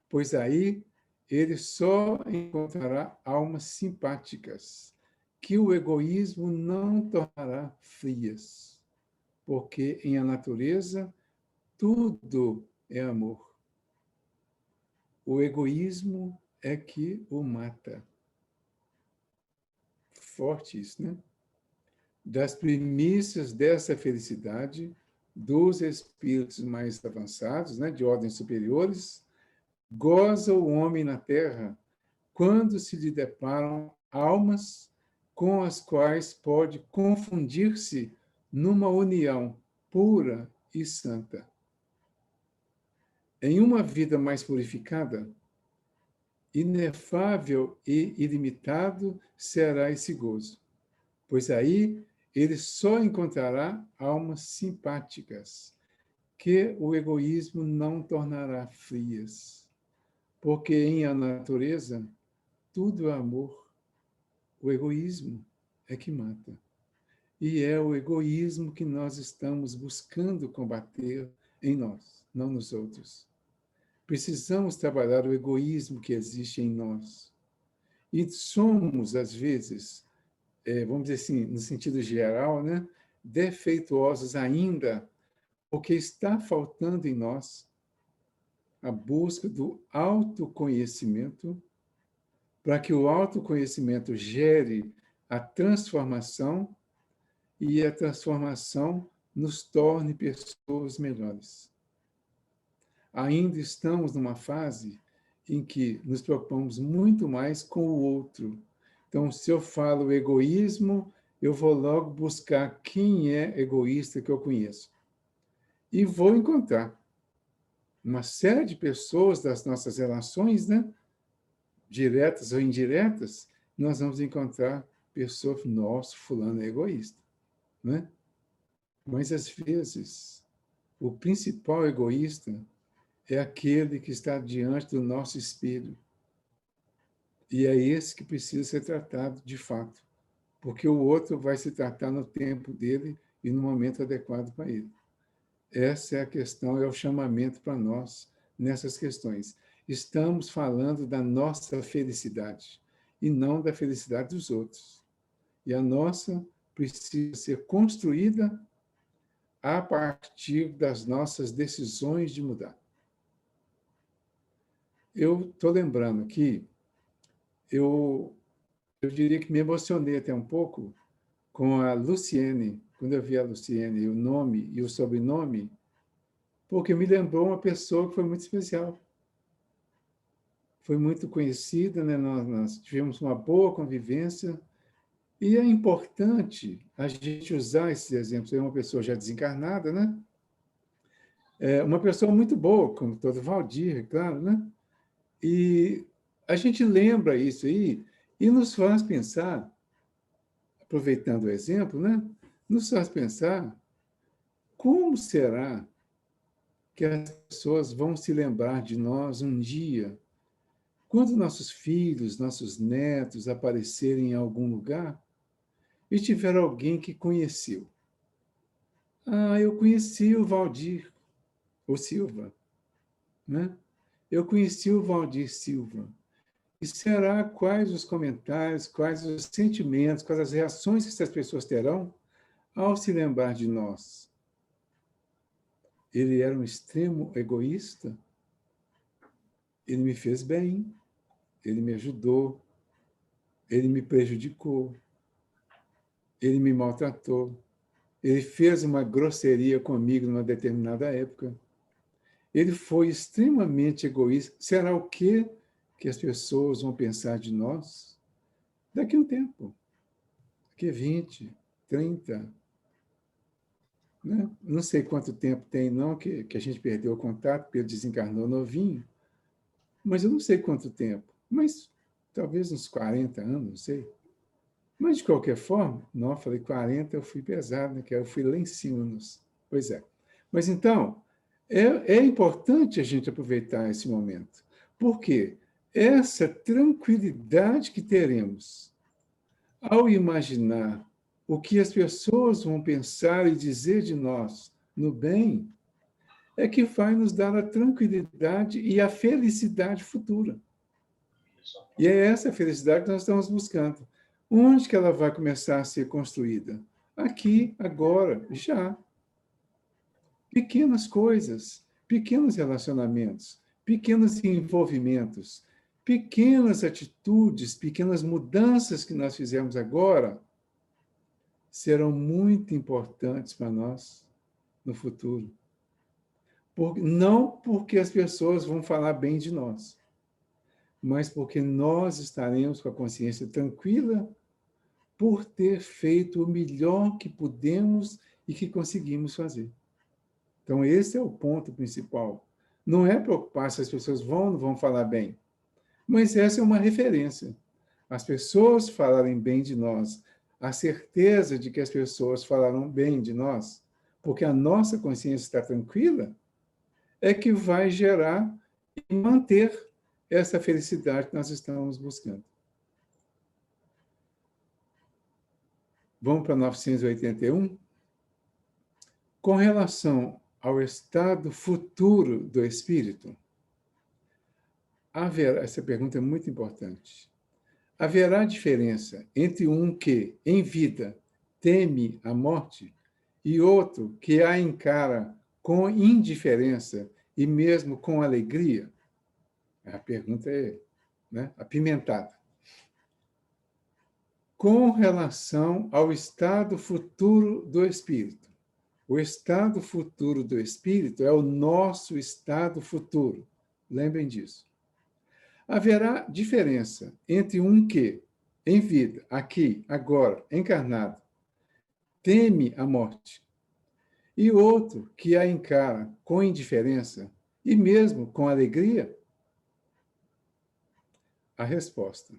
pois aí ele só encontrará almas simpáticas, que o egoísmo não tornará frias, porque em a natureza tudo é amor. O egoísmo é que o mata. Forte isso, né? Das primícias dessa felicidade, dos espíritos mais avançados, né, de ordens superiores, goza o homem na terra quando se lhe deparam almas com as quais pode confundir-se numa união pura e santa. Em uma vida mais purificada, inefável e ilimitado será esse gozo, pois aí ele só encontrará almas simpáticas, que o egoísmo não tornará frias, porque em a natureza tudo é amor. O egoísmo é que mata. E é o egoísmo que nós estamos buscando combater em nós, não nos outros. Precisamos trabalhar o egoísmo que existe em nós. E somos, às vezes, vamos dizer assim, no sentido geral, né, defeituosos ainda, porque está faltando em nós a busca do autoconhecimento, para que o autoconhecimento gere a transformação e a transformação nos torne pessoas melhores. Ainda estamos numa fase em que nos preocupamos muito mais com o outro. Então, se eu falo egoísmo, eu vou logo buscar quem é egoísta que eu conheço. E vou encontrar uma série de pessoas das nossas relações, né, diretas ou indiretas, nós vamos encontrar pessoas, nossa, fulano é egoísta, né? Mas, às vezes, o principal egoísta é aquele que está diante do nosso espelho. E é esse que precisa ser tratado de fato, porque o outro vai se tratar no tempo dele e no momento adequado para ele. Essa é a questão, é o chamamento para nós nessas questões. Estamos falando da nossa felicidade e não da felicidade dos outros. E a nossa precisa ser construída a partir das nossas decisões de mudar. Eu estou lembrando aqui, eu diria que me emocionei até um pouco com a Luciene, quando eu vi a Luciene, o nome e o sobrenome, porque me lembrou uma pessoa que foi muito especial. Foi muito conhecida, né? Nós tivemos uma boa convivência, e é importante a gente usar esses exemplos. É uma pessoa já desencarnada, né? É uma pessoa muito boa, como todo Valdir, claro, né? E a gente lembra isso aí e nos faz pensar, aproveitando o exemplo, né? Nos faz pensar como será que as pessoas vão se lembrar de nós um dia, quando nossos filhos, nossos netos aparecerem em algum lugar, e tiver alguém que conheceu. Ah, eu conheci o Valdir, ou Silva, né? Eu conheci o Valdir Silva. E será quais os comentários, quais os sentimentos, quais as reações que essas pessoas terão ao se lembrar de nós? Ele era um extremo egoísta? Ele me fez bem, ele me ajudou, ele me prejudicou, ele me maltratou, ele fez uma grosseria comigo numa determinada época. Ele foi extremamente egoísta. Será o quê que as pessoas vão pensar de nós daqui a um tempo? Daqui a 20, 30, né? Não sei quanto tempo tem, não, que a gente perdeu o contato, porque ele desencarnou novinho, mas eu não sei quanto tempo. Mas talvez uns 40 anos, não sei. Mas, de qualquer forma, não, falei 40, eu fui pesado, né? Que eu fui lá em cima. Pois é. Mas, então, é importante a gente aproveitar esse momento. Por quê? Essa tranquilidade que teremos ao imaginar o que as pessoas vão pensar e dizer de nós no bem, é que vai nos dar a tranquilidade e a felicidade futura. E é essa felicidade que nós estamos buscando. Onde que ela vai começar a ser construída? Aqui, agora, já. Pequenas coisas, pequenos relacionamentos, pequenos envolvimentos, pequenas atitudes, pequenas mudanças que nós fizemos agora serão muito importantes para nós no futuro. Não porque as pessoas vão falar bem de nós, mas porque nós estaremos com a consciência tranquila por ter feito o melhor que pudemos e que conseguimos fazer. Então, esse é o ponto principal. Não é preocupar se as pessoas vão ou não vão falar bem, mas essa é uma referência. As pessoas falarem bem de nós, a certeza de que as pessoas falarão bem de nós, porque a nossa consciência está tranquila, é que vai gerar e manter essa felicidade que nós estamos buscando. Vamos para 981? Com relação ao estado futuro do espírito, essa pergunta é muito importante. Haverá diferença entre um que, em vida, teme a morte e outro que a encara com indiferença e mesmo com alegria? A pergunta é, né, apimentada. Com relação ao estado futuro do espírito. O estado futuro do espírito é o nosso estado futuro. Lembrem disso. Haverá diferença entre um que, em vida, aqui, agora, encarnado, teme a morte, e outro que a encara com indiferença e mesmo com alegria? A resposta: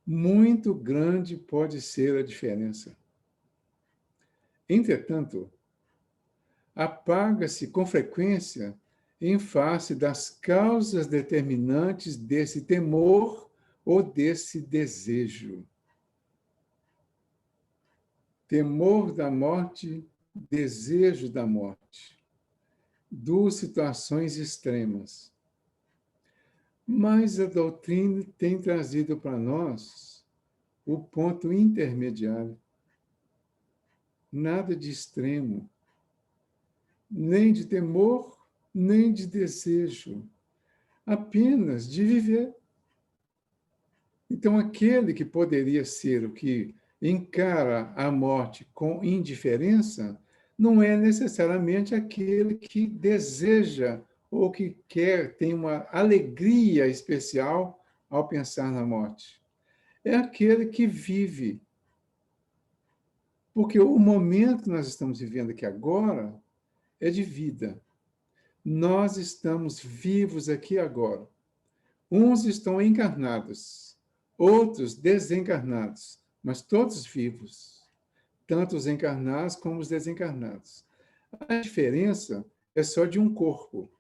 muito grande pode ser a diferença. Entretanto, apaga-se com frequência em face das causas determinantes desse temor ou desse desejo. Temor da morte, desejo da morte. Duas situações extremas. Mas a doutrina tem trazido para nós o ponto intermediário. Nada de extremo, nem de temor, nem de desejo, apenas de viver. Então, aquele que poderia ser o que encara a morte com indiferença, não é necessariamente aquele que deseja ou que quer, tem uma alegria especial ao pensar na morte. É aquele que vive. Porque o momento que nós estamos vivendo aqui agora é de vida. Nós estamos vivos aqui agora. Uns estão encarnados, outros desencarnados, mas todos vivos, tanto os encarnados como os desencarnados. A diferença é só de um corpo.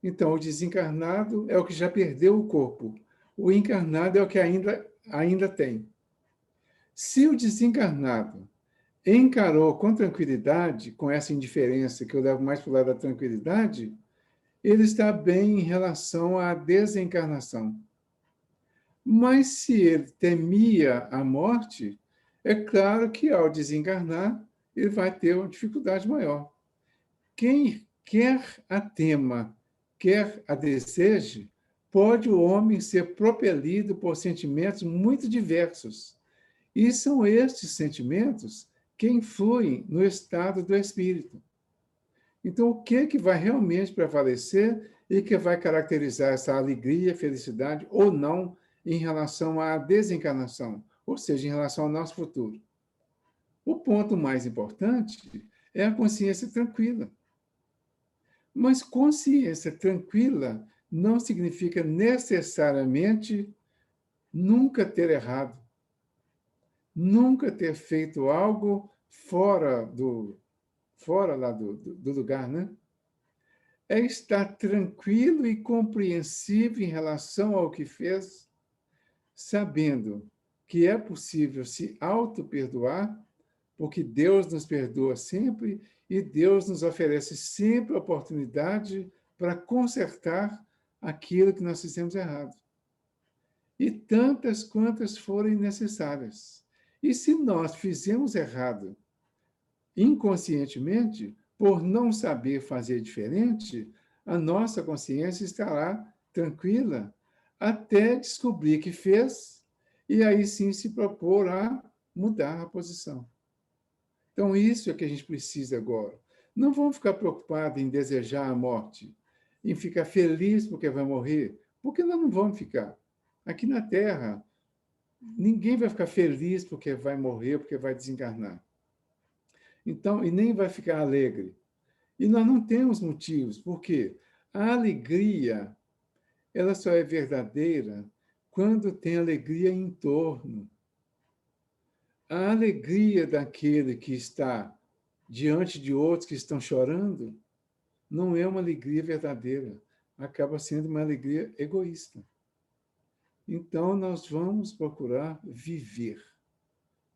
Então, o desencarnado é o que já perdeu o corpo. O encarnado é o que ainda tem. Se o desencarnado encarou com tranquilidade, com essa indiferença que eu levo mais para o lado da tranquilidade, ele está bem em relação à desencarnação. Mas se ele temia a morte, é claro que ao desencarnar, ele vai ter uma dificuldade maior. Quem quer a tema, quer a deseje, pode o homem ser propelido por sentimentos muito diversos. E são estes sentimentos que influem no estado do espírito. Então, o que vai realmente prevalecer e que vai caracterizar essa alegria, felicidade ou não em relação à desencarnação, ou seja, em relação ao nosso futuro? O ponto mais importante é a consciência tranquila. Mas consciência tranquila não significa necessariamente nunca ter errado, nunca ter feito algo fora lá do lugar, né? É estar tranquilo e compreensivo em relação ao que fez, sabendo que é possível se auto-perdoar, porque Deus nos perdoa sempre e Deus nos oferece sempre a oportunidade para consertar aquilo que nós fizemos errado. E tantas quantas forem necessárias. E se nós fizemos errado inconscientemente, por não saber fazer diferente, a nossa consciência estará tranquila até descobrir que fez e aí sim se propor a mudar a posição. Então, isso é que a gente precisa agora. Não vamos ficar preocupados em desejar a morte, em ficar feliz porque vai morrer, porque nós não vamos ficar. Aqui na Terra, ninguém vai ficar feliz porque vai morrer, porque vai desencarnar. Então, e nem vai ficar alegre. E nós não temos motivos, porque a alegria, ela só é verdadeira quando tem alegria em torno. A alegria daquele que está diante de outros que estão chorando não é uma alegria verdadeira, acaba sendo uma alegria egoísta. Então, nós vamos procurar viver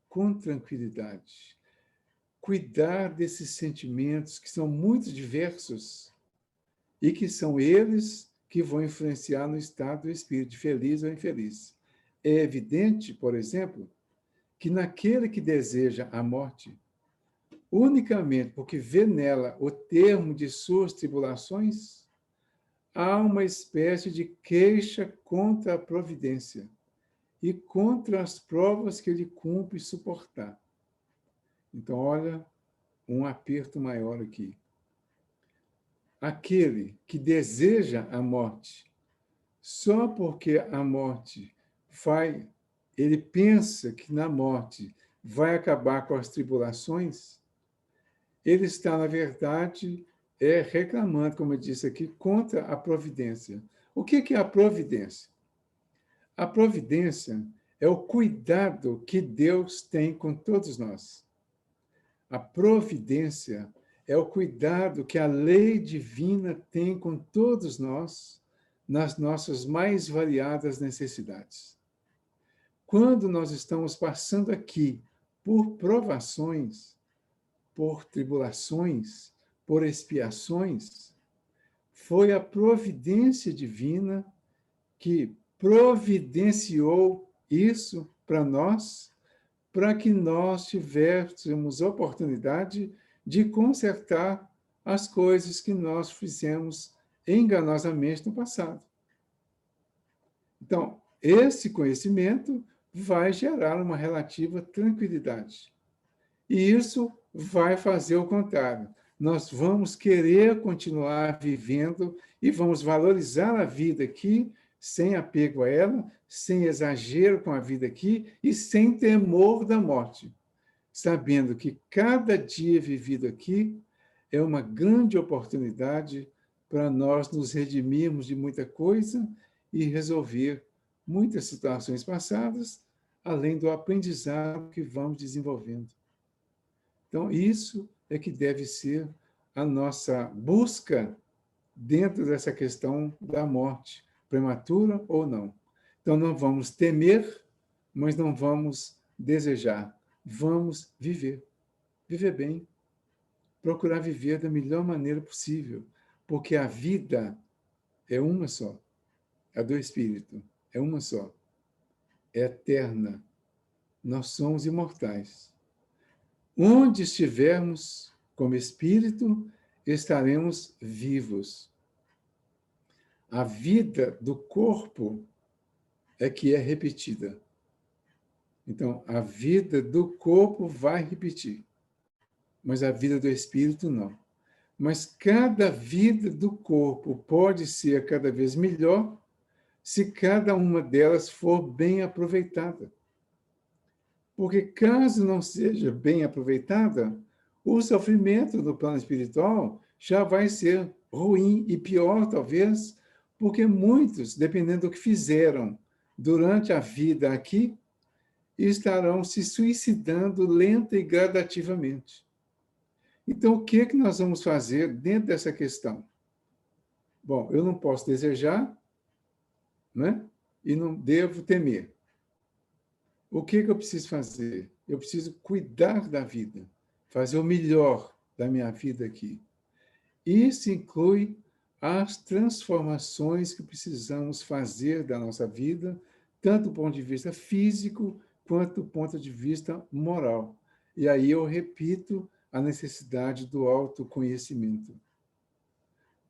com tranquilidade, cuidar desses sentimentos que são muito diversos e que são eles que vão influenciar no estado do espírito, feliz ou infeliz. É evidente, por exemplo, que naquele que deseja a morte, unicamente porque vê nela o termo de suas tribulações, há uma espécie de queixa contra a providência e contra as provas que ele cumpre suportar. Então, olha, um aperto maior aqui. Aquele que deseja a morte, só porque a morte ele pensa que na morte vai acabar com as tribulações, ele está, na verdade, reclamando, como eu disse aqui, contra a providência. O que é a providência? A providência é o cuidado que Deus tem com todos nós. A providência é o cuidado que a lei divina tem com todos nós nas nossas mais variadas necessidades. Quando nós estamos passando aqui por provações, por tribulações, por expiações, foi a providência divina que providenciou isso para nós, para que nós tivéssemos oportunidade de consertar as coisas que nós fizemos enganosamente no passado. Então, esse conhecimento vai gerar uma relativa tranquilidade. E isso vai fazer o contrário. Nós vamos querer continuar vivendo e vamos valorizar a vida aqui, sem apego a ela, sem exagero com a vida aqui e sem temor da morte, sabendo que cada dia vivido aqui é uma grande oportunidade para nós nos redimirmos de muita coisa e resolver muitas situações passadas, além do aprendizado que vamos desenvolvendo. Então, isso é que deve ser a nossa busca dentro dessa questão da morte, prematura ou não. Então, não vamos temer, mas não vamos desejar. Vamos viver. Viver bem. Procurar viver da melhor maneira possível. Porque a vida é uma só. A do Espírito é uma só. É eterna. Nós somos imortais. Onde estivermos como Espírito, estaremos vivos. A vida do corpo é que é repetida. Então, a vida do corpo vai repetir, mas a vida do espírito não. Mas cada vida do corpo pode ser cada vez melhor se cada uma delas for bem aproveitada. Porque caso não seja bem aproveitada, o sofrimento no plano espiritual já vai ser ruim e pior, talvez, porque muitos, dependendo do que fizeram durante a vida aqui, estarão se suicidando lenta e gradativamente. Então, o que é que nós vamos fazer dentro dessa questão? Bom, eu não posso desejar, né? E não devo temer. O que é que eu preciso fazer? Eu preciso cuidar da vida, fazer o melhor da minha vida aqui. Isso inclui as transformações que precisamos fazer da nossa vida, tanto do ponto de vista físico, quanto do ponto de vista moral. E aí eu repito a necessidade do autoconhecimento.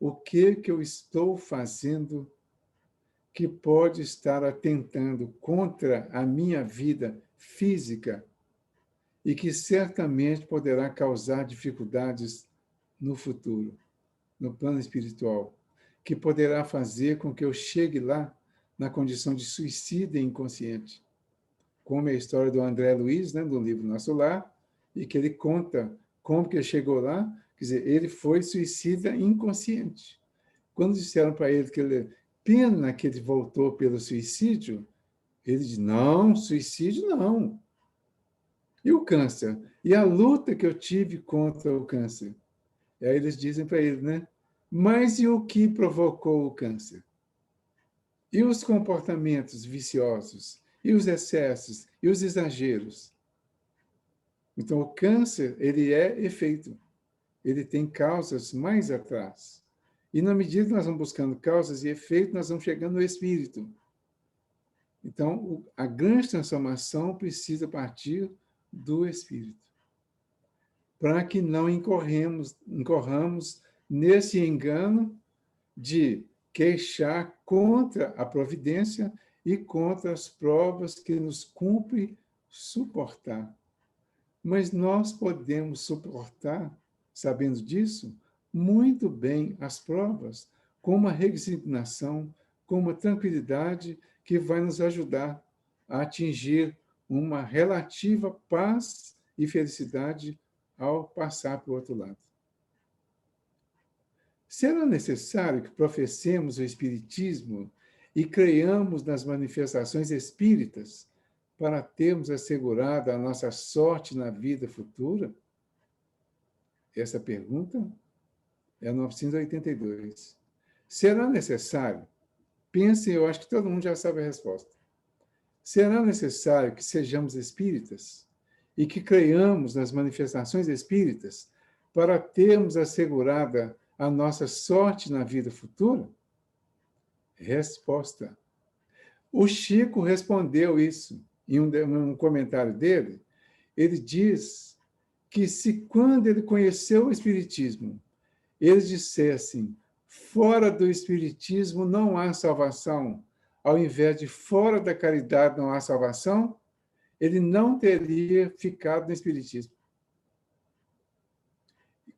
O que eu estou fazendo que pode estar atentando contra a minha vida física e que certamente poderá causar dificuldades no futuro, no plano espiritual, que poderá fazer com que eu chegue lá na condição de suicida inconsciente, como é a história do André Luiz, né, do livro Nosso Lar, e que ele conta como que ele chegou lá, quer dizer, ele foi suicida inconsciente. Quando disseram para ele que ele, pena que ele voltou pelo suicídio, ele disse, não, suicídio não. E o câncer? E a luta que eu tive contra o câncer? E aí eles dizem para ele, né? Mas e o que provocou o câncer? E os comportamentos viciosos? E os excessos? E os exageros? Então, o câncer, ele é efeito. Ele tem causas mais atrás. E na medida que nós vamos buscando causas e efeitos, nós vamos chegando no espírito. Então, a grande transformação precisa partir do espírito. Para que não incorramos nesse engano de queixar contra a providência e contra as provas que nos cumpre suportar. Mas nós podemos suportar, sabendo disso, muito bem as provas, com uma resignação, com uma tranquilidade que vai nos ajudar a atingir uma relativa paz e felicidade ao passar para o outro lado. Será necessário que professemos o Espiritismo e creiamos nas manifestações espíritas para termos assegurada a nossa sorte na vida futura? Essa pergunta é a 982. Será necessário? Pensem, eu acho que todo mundo já sabe a resposta. Será necessário que sejamos espíritas e que creiamos nas manifestações espíritas para termos assegurada a nossa sorte na vida futura? Resposta. O Chico respondeu isso em um comentário dele. Ele diz que se quando ele conheceu o Espiritismo, eles dissessem, fora do Espiritismo não há salvação, ao invés de fora da caridade não há salvação, ele não teria ficado no Espiritismo.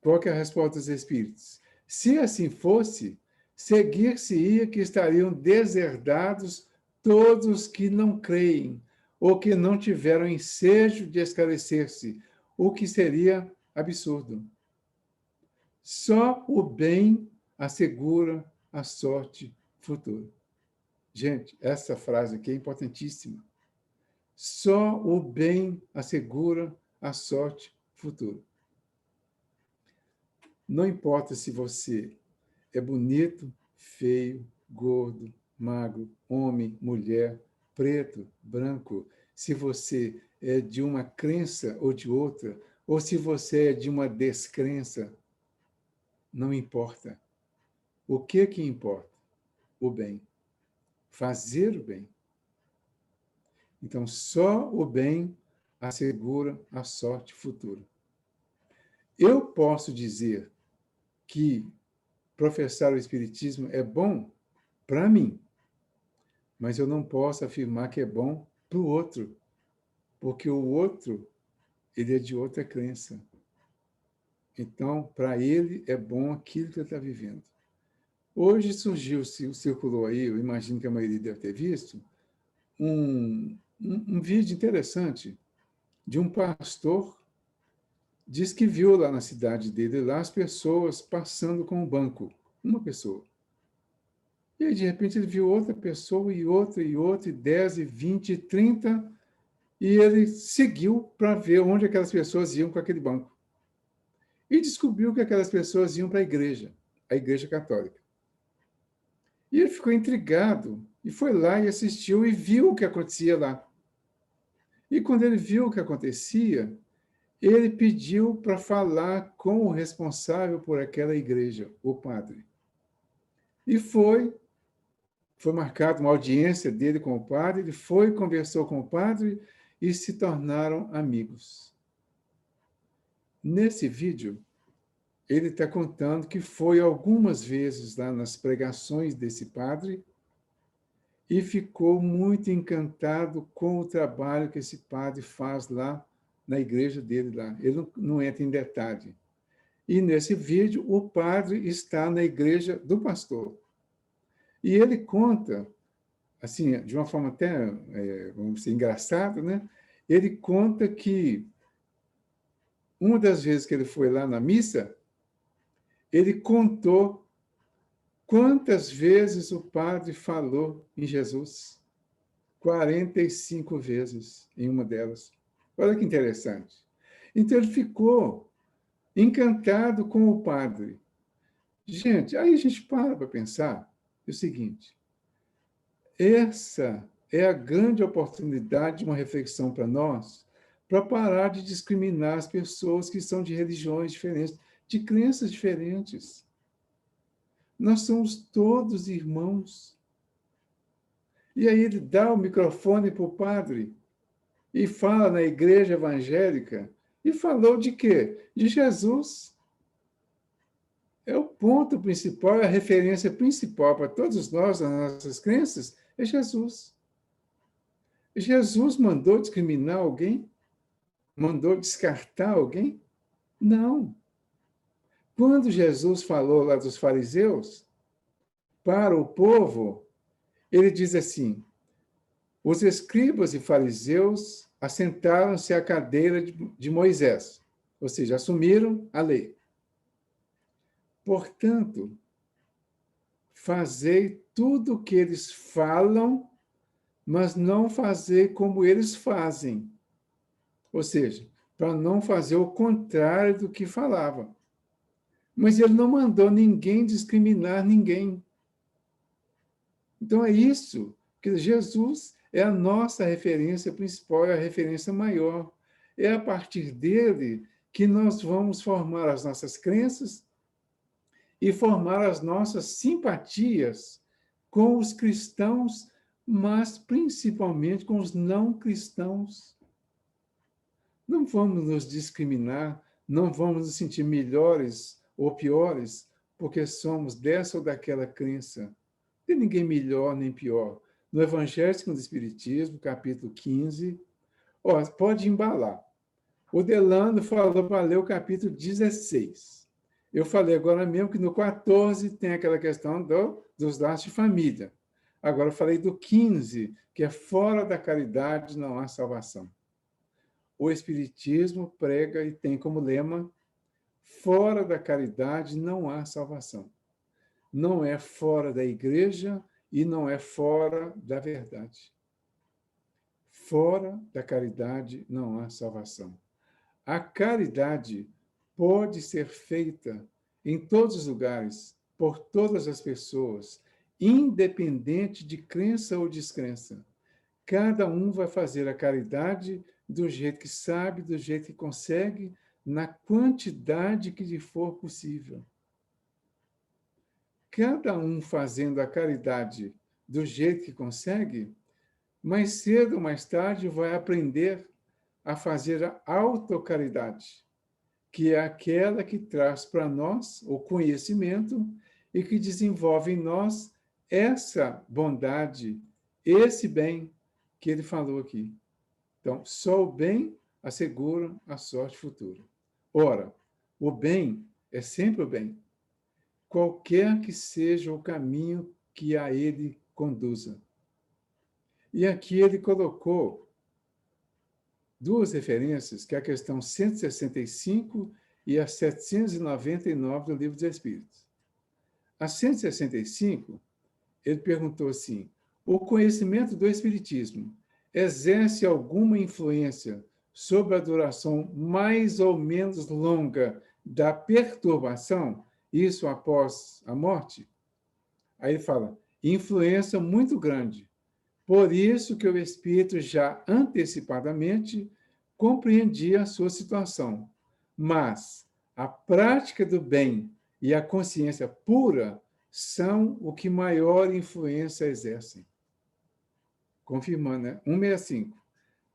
Qual que é a resposta dos Espíritos? Se assim fosse, seguir-se-ia que estariam deserdados todos os que não creem, ou que não tiveram ensejo de esclarecer-se, o que seria absurdo. Só o bem assegura a sorte futura. Gente, essa frase aqui é importantíssima. Só o bem assegura a sorte futura. Não importa se você é bonito, feio, gordo, magro, homem, mulher, preto, branco, se você é de uma crença ou de outra, ou se você é de uma descrença, não importa. O que importa? O bem. Fazer o bem. Então, só o bem assegura a sorte futura. Eu posso dizer que professar o Espiritismo é bom para mim, mas eu não posso afirmar que é bom para o outro, porque o outro, ele é de outra crença. Então, para ele, é bom aquilo que ele está vivendo. Hoje surgiu, circulou aí, eu imagino que a maioria deve ter visto, um vídeo interessante de um pastor, diz que viu lá na cidade dele, lá as pessoas passando com o banco, uma pessoa. E aí, de repente, ele viu outra pessoa, e outra, e 10, e 20, e 30, e ele seguiu para ver onde aquelas pessoas iam com aquele banco. E descobriu que aquelas pessoas iam para a igreja católica. E ele ficou intrigado, e foi lá e assistiu, e viu o que acontecia lá. E quando ele viu o que acontecia, ele pediu para falar com o responsável por aquela igreja, o padre. E foi marcada uma audiência dele com o padre, ele foi, conversou com o padre e se tornaram amigos. Nesse vídeo, ele está contando que foi algumas vezes lá nas pregações desse padre e ficou muito encantado com o trabalho que esse padre faz lá na igreja dele lá. Ele não entra em detalhe. E nesse vídeo, o padre está na igreja do pastor. E ele conta, assim, de uma forma até, vamos dizer, engraçada, né? Ele conta que uma das vezes que ele foi lá na missa, ele contou quantas vezes o padre falou em Jesus. 45 vezes em uma delas. Olha que interessante. Então ele ficou encantado com o padre. Gente, aí a gente para pensar o seguinte: essa é a grande oportunidade de uma reflexão para nós, para parar de discriminar as pessoas que são de religiões diferentes, de crenças diferentes. Nós somos todos irmãos. E aí ele dá o microfone para o padre e fala na igreja evangélica. E falou de quê? De Jesus. É o ponto principal, é a referência principal para todos nós, nas nossas crenças, é Jesus. Jesus mandou discriminar alguém? Mandou descartar alguém? Não. Quando Jesus falou lá dos fariseus, para o povo, ele diz assim: os escribas e fariseus assentaram-se à cadeira de Moisés, ou seja, assumiram a lei. Portanto, fazei tudo o que eles falam, mas não fazei como eles fazem. Ou seja, para não fazer o contrário do que falava. Mas ele não mandou ninguém discriminar ninguém. Então é isso, que Jesus é a nossa referência principal, é a referência maior. É a partir dele que nós vamos formar as nossas crenças e formar as nossas simpatias com os cristãos, mas principalmente com os não cristãos. Não vamos nos discriminar, não vamos nos sentir melhores ou piores porque somos dessa ou daquela crença. Não tem ninguém melhor nem pior. No Evangelho segundo o Espiritismo, capítulo 15, pode embalar. O Delano falou para ler o capítulo 16. Eu falei agora mesmo que no 14 tem aquela questão dos laços de família. Agora eu falei do 15, que é fora da caridade não há salvação. O Espiritismo prega e tem como lema: fora da caridade não há salvação. Não é fora da igreja e não é fora da verdade. Fora da caridade não há salvação. A caridade pode ser feita em todos os lugares, por todas as pessoas, independente de crença ou descrença. Cada um vai fazer a caridade do jeito que sabe, do jeito que consegue, na quantidade que lhe for possível. Cada um fazendo a caridade do jeito que consegue, mais cedo ou mais tarde vai aprender a fazer a autocaridade, que é aquela que traz para nós o conhecimento e que desenvolve em nós essa bondade, esse bem que ele falou aqui. Então, só o bem assegura a sorte futura. Ora, o bem é sempre o bem, qualquer que seja o caminho que a ele conduza. E aqui ele colocou duas referências, que é a questão 165 e a 799 do Livro dos Espíritos. A 165, ele perguntou assim: o conhecimento do Espiritismo exerce alguma influência sobre a duração mais ou menos longa da perturbação, isso após a morte? Aí ele fala: influência muito grande. Por isso que o espírito já antecipadamente compreendia a sua situação. Mas a prática do bem e a consciência pura são o que maior influência exercem. Confirmando, né? 165.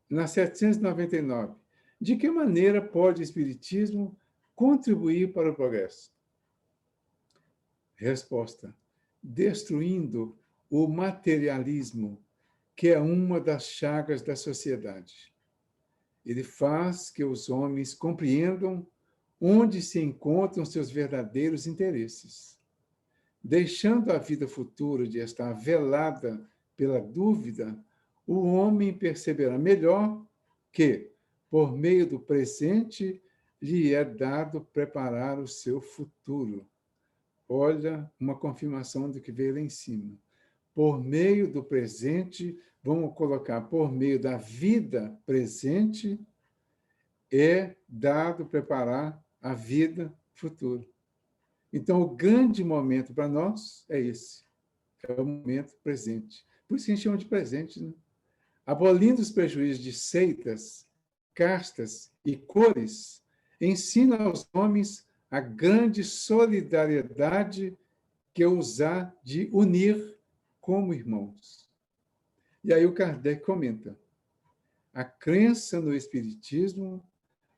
Na 799. De que maneira pode o Espiritismo contribuir para o progresso? Resposta: destruindo o materialismo, que é uma das chagas da sociedade. Ele faz que os homens compreendam onde se encontram seus verdadeiros interesses. Deixando a vida futura de estar velada pela dúvida, o homem perceberá melhor que, por meio do presente, lhe é dado preparar o seu futuro. Olha, uma confirmação do que veio lá em cima. Por meio do presente, vamos colocar por meio da vida presente, é dado preparar a vida futura. Então, o grande momento para nós é esse, é o momento presente. Por isso que a gente chama de presente, né? Abolindo os prejuízos de seitas, castas e cores, ensina aos homens a grande solidariedade que os há de unir como irmãos. E aí o Kardec comenta: a crença no Espiritismo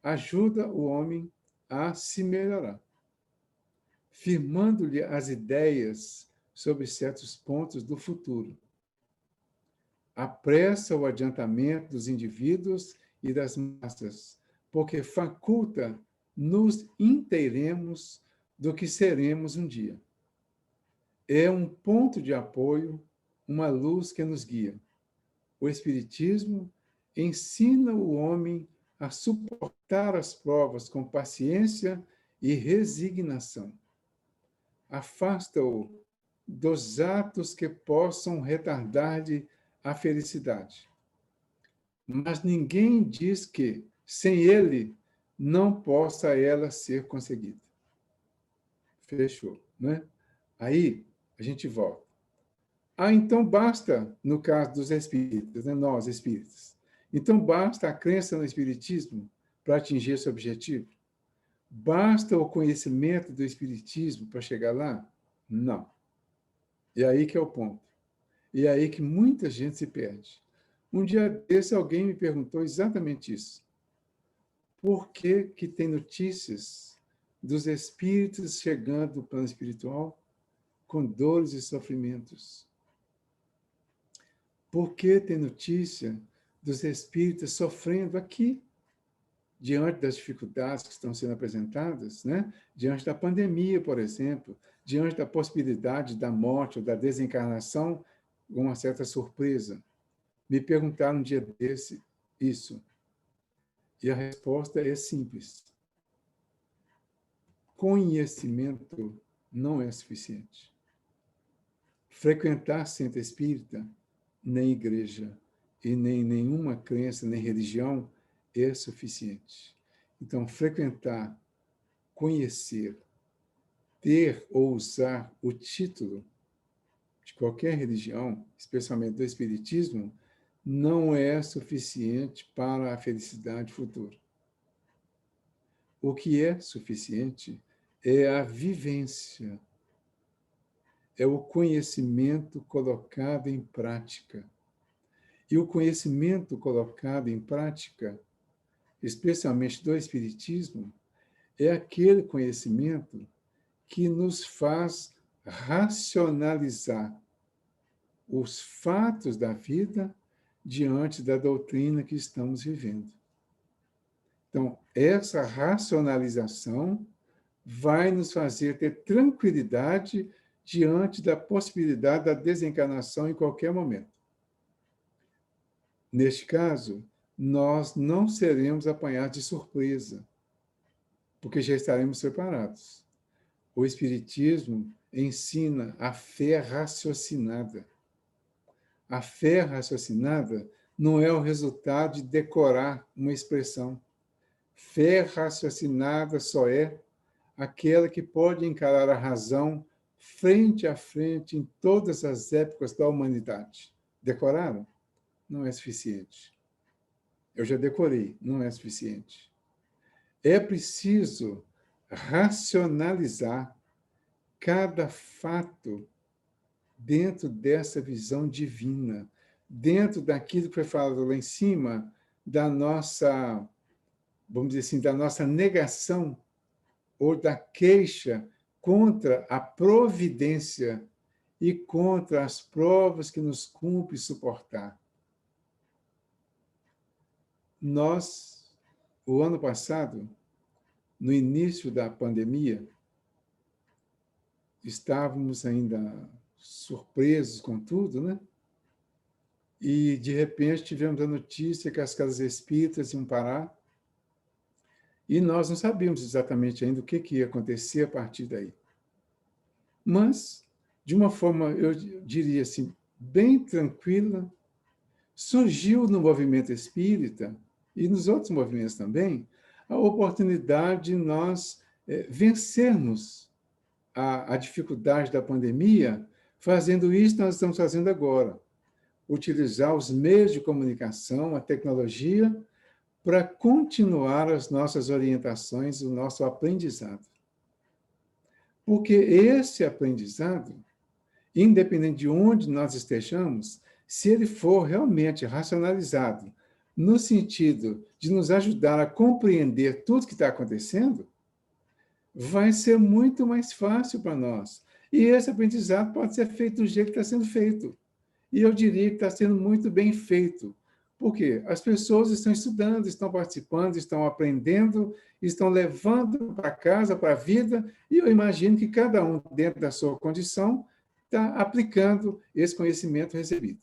ajuda o homem a se melhorar, firmando-lhe as ideias sobre certos pontos do futuro. Apressa o adiantamento dos indivíduos e das massas, porque faculta nos inteiremos do que seremos um dia. É um ponto de apoio, uma luz que nos guia. O Espiritismo ensina o homem a suportar as provas com paciência e resignação. Afasta-o dos atos que possam retardar-lhe a felicidade. Mas ninguém diz que, sem ele, não possa ela ser conseguida. Fechou, né? Aí, a gente volta. Então basta, no caso dos espíritas, né, nós espíritas, então basta a crença no espiritismo para atingir esse objetivo? Basta o conhecimento do espiritismo para chegar lá? Não. E aí que é o ponto. E é aí que muita gente se perde. Um dia desse, alguém me perguntou exatamente isso. Por que que tem notícias dos espíritos chegando do plano espiritual com dores e sofrimentos? Por que tem notícia dos espíritos sofrendo aqui, diante das dificuldades que estão sendo apresentadas, né? Diante da pandemia, por exemplo, diante da possibilidade da morte ou da desencarnação, com uma certa surpresa? Me perguntaram um dia desse isso. E a resposta é simples. Conhecimento não é suficiente. Frequentar centro espírita, nem igreja, e nem nenhuma crença, nem religião, é suficiente. Então, frequentar, conhecer, ter ou usar o título de qualquer religião, especialmente do espiritismo, não é suficiente para a felicidade futura. O que é suficiente é a vivência, é o conhecimento colocado em prática. E o conhecimento colocado em prática, especialmente do Espiritismo, é aquele conhecimento que nos faz racionalizar os fatos da vida diante da doutrina que estamos vivendo. Então, essa racionalização vai nos fazer ter tranquilidade diante da possibilidade da desencarnação em qualquer momento. Neste caso, nós não seremos apanhados de surpresa, porque já estaremos preparados. O Espiritismo ensina a fé raciocinada. A fé raciocinada não é o resultado de decorar uma expressão. Fé raciocinada só é aquela que pode encarar a razão frente a frente em todas as épocas da humanidade. Decoraram? Não é suficiente. Eu já decorei, não é suficiente. É preciso racionalizar cada fato dentro dessa visão divina, dentro daquilo que foi falado lá em cima, da nossa, vamos dizer assim, da nossa negação ou da queixa contra a providência e contra as provas que nos cumpre suportar. Nós, o ano passado, no início da pandemia, estávamos ainda surpresos com tudo, né? E, de repente, tivemos a notícia que as casas espíritas iam parar e nós não sabíamos exatamente ainda o que ia acontecer a partir daí. Mas, de uma forma, eu diria assim, bem tranquila, surgiu no movimento espírita e nos outros movimentos também a oportunidade de nós vencermos a dificuldade da pandemia, fazendo isso que nós estamos fazendo agora. Utilizar os meios de comunicação, a tecnologia, para continuar as nossas orientações, o nosso aprendizado. Porque esse aprendizado, independente de onde nós estejamos, se ele for realmente racionalizado, no sentido de nos ajudar a compreender tudo que está acontecendo, vai ser muito mais fácil para nós. E esse aprendizado pode ser feito do jeito que está sendo feito. E eu diria que está sendo muito bem feito. Por quê? As pessoas estão estudando, estão participando, estão aprendendo, estão levando para casa, para a vida, e eu imagino que cada um, dentro da sua condição, está aplicando esse conhecimento recebido.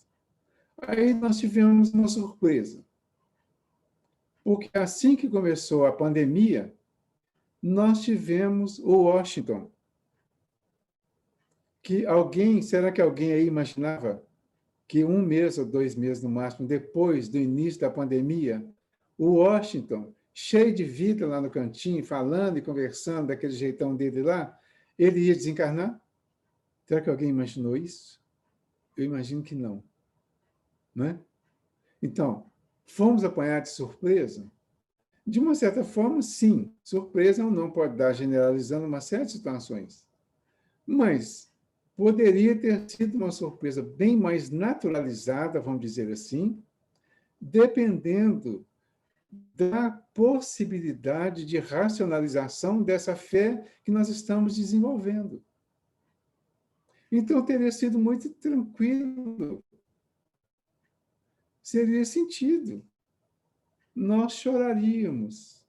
Aí nós tivemos uma surpresa. Porque assim que começou a pandemia, nós tivemos o Washington. Será que alguém aí imaginava que 1 mês ou 2 meses, no máximo, depois do início da pandemia, o Washington, cheio de vida lá no cantinho, falando e conversando daquele jeitão dele lá, ele ia desencarnar? Será que alguém imaginou isso? Eu imagino que não. Não é? Então, fomos apanhados de surpresa? De uma certa forma, sim. Surpresa não pode dar, generalizando uma série de situações. Mas poderia ter sido uma surpresa bem mais naturalizada, vamos dizer assim, dependendo da possibilidade de racionalização dessa fé que nós estamos desenvolvendo. Então, teria sido muito tranquilo. Seria sentido. Nós choraríamos.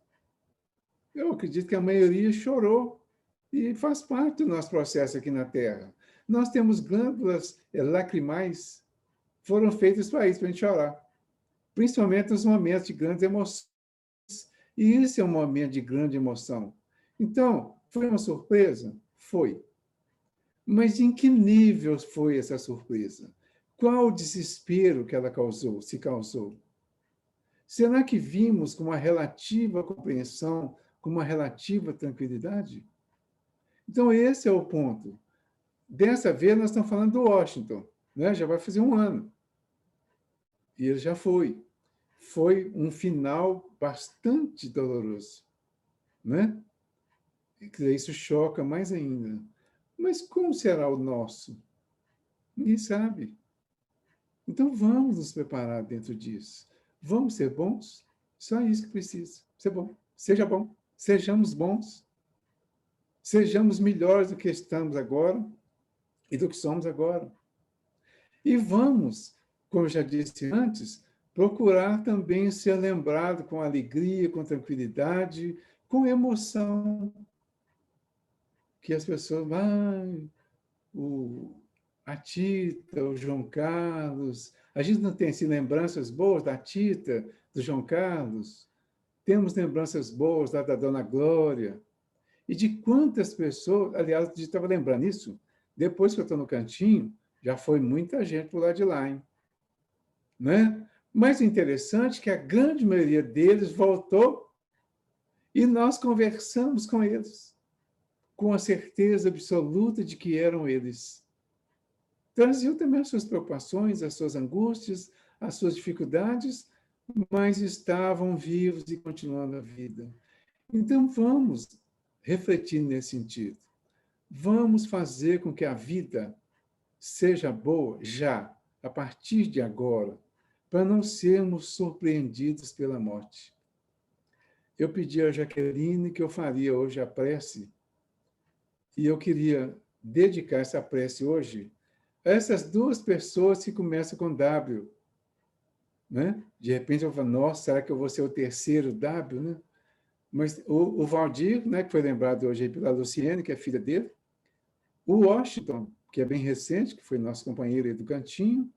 Eu acredito que a maioria chorou. E faz parte do nosso processo aqui na Terra. Nós temos glândulas lacrimais, foram feitas para isso, para a gente chorar. Principalmente nos momentos de grandes emoções. E isso é um momento de grande emoção. Então, foi uma surpresa? Foi. Mas em que nível foi essa surpresa? Qual o desespero que ela causou, se causou? Será que vimos com uma relativa compreensão, com uma relativa tranquilidade? Então, esse é o ponto. Dessa vez, nós estamos falando do Washington, né? Já vai fazer 1 ano. E ele já foi. Foi um final bastante doloroso, né? Isso choca mais ainda. Mas como será o nosso? Ninguém sabe. Então vamos nos preparar dentro disso. Vamos ser bons? Só isso que precisa. Ser bom. Seja bom. Sejamos bons. Sejamos melhores do que estamos agora e do que somos agora. E vamos, como eu já disse antes, procurar também ser lembrado com alegria, com tranquilidade, com emoção. Que as pessoas, a Tita, o João Carlos. A gente não tem assim, lembranças boas da Tita, do João Carlos. Temos lembranças boas da Dona Glória. E de quantas pessoas, aliás, a gente estava lembrando isso, depois que eu estou no cantinho, já foi muita gente por lá de lá, hein? Né? Mas o interessante é que a grande maioria deles voltou e nós conversamos com eles, com a certeza absoluta de que eram eles. Traziam também as suas preocupações, as suas angústias, as suas dificuldades, mas estavam vivos e continuando a vida. Então, vamos refletir nesse sentido. Vamos fazer com que a vida seja boa já, a partir de agora, para não sermos surpreendidos pela morte. Eu pedi a Jaqueline que eu faria hoje a prece, e eu queria dedicar essa prece hoje a essas duas pessoas que começam com W. Né? De repente eu falo, nossa, será que eu vou ser o terceiro W? Né? Mas o Valdir, né, que foi lembrado hoje pela Luciene, que é filha dele, o Washington, que é bem recente, que foi nosso companheiro aí do cantinho,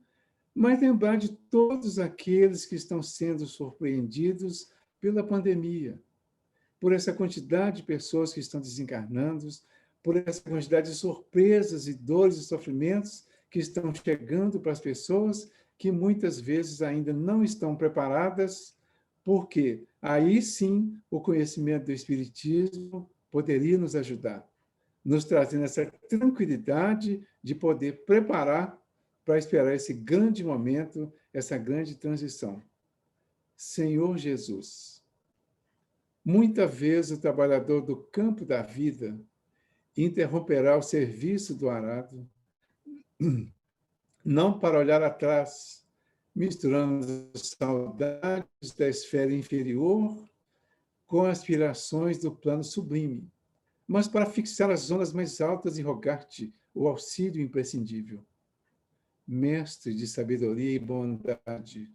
mas lembrar de todos aqueles que estão sendo surpreendidos pela pandemia, por essa quantidade de pessoas que estão desencarnando, por essa quantidade de surpresas e dores e sofrimentos que estão chegando para as pessoas que muitas vezes ainda não estão preparadas, porque aí sim o conhecimento do Espiritismo poderia nos ajudar, nos trazendo essa tranquilidade de poder preparar para esperar esse grande momento, essa grande transição. Senhor Jesus, muita vez o trabalhador do campo da vida interromperá o serviço do arado, não para olhar atrás, misturando saudades da esfera inferior com aspirações do plano sublime, mas para fixar as zonas mais altas e rogar-te o auxílio imprescindível. Mestre de sabedoria e bondade,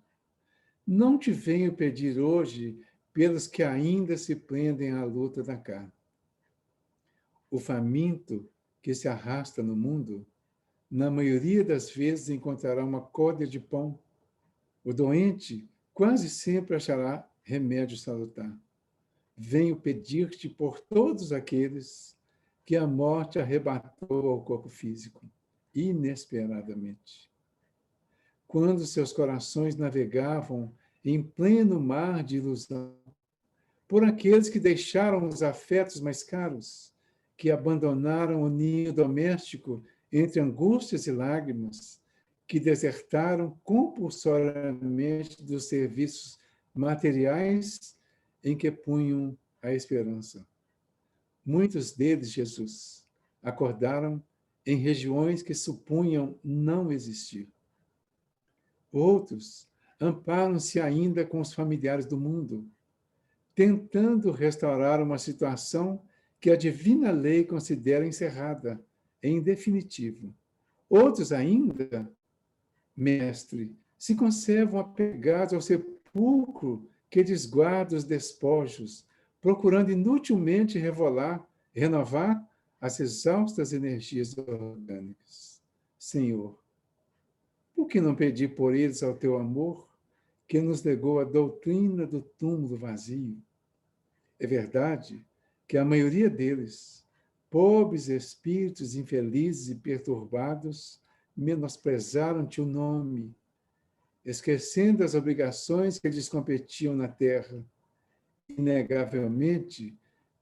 não te venho pedir hoje pelos que ainda se prendem à luta da carne. O faminto que se arrasta no mundo, na maioria das vezes encontrará uma corda de pão. O doente quase sempre achará remédio salutar. Venho pedir-te por todos aqueles que a morte arrebatou ao corpo físico, inesperadamente. Quando seus corações navegavam em pleno mar de ilusão, por aqueles que deixaram os afetos mais caros, que abandonaram o ninho doméstico entre angústias e lágrimas, que desertaram compulsoriamente dos serviços materiais em que punham a esperança. Muitos deles, Jesus, acordaram em regiões que supunham não existir. Outros amparam-se ainda com os familiares do mundo, tentando restaurar uma situação que a divina lei considera encerrada, em definitivo. Outros ainda, mestre, se conservam apegados ao sepulcro que desguarda os despojos, procurando inutilmente renovar as exaustas energias orgânicas. Senhor, por que não pedir por eles ao teu amor, que nos legou a doutrina do túmulo vazio? É verdade que a maioria deles, pobres espíritos infelizes e perturbados, menosprezaram teu nome, esquecendo as obrigações que lhes competiam na terra. Inegavelmente,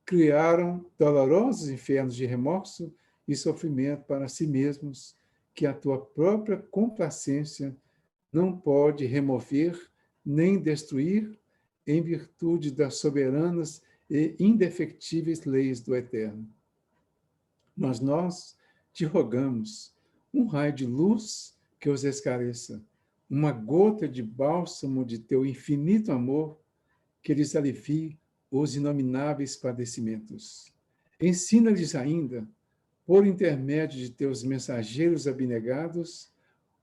criaram dolorosos infernos de remorso e sofrimento para si mesmos, que a tua própria complacência não pode remover nem destruir em virtude das soberanas e indefectíveis leis do Eterno. Mas nós te rogamos um raio de luz que os esclareça, uma gota de bálsamo de teu infinito amor que lhes alivie os inomináveis padecimentos. Ensina-lhes ainda, por intermédio de teus mensageiros abnegados,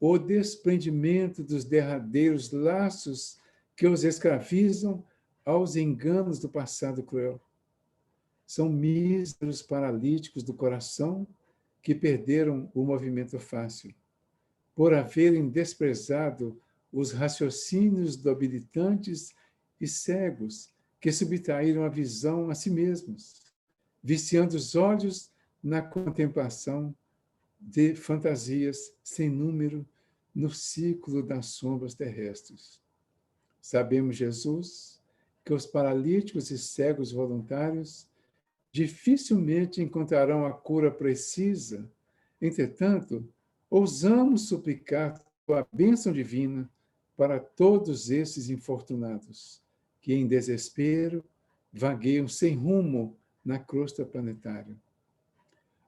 o desprendimento dos derradeiros laços que os escravizam aos enganos do passado cruel. São míseros paralíticos do coração que perderam o movimento fácil, por haverem desprezado os raciocínios debilitantes e cegos que subtraíram a visão a si mesmos, viciando os olhos na contemplação de fantasias sem número no ciclo das sombras terrestres. Sabemos, Jesus, que os paralíticos e cegos voluntários dificilmente encontrarão a cura precisa. Entretanto, ousamos suplicar tua bênção divina para todos esses infortunados, que em desespero vagueiam sem rumo na crosta planetária.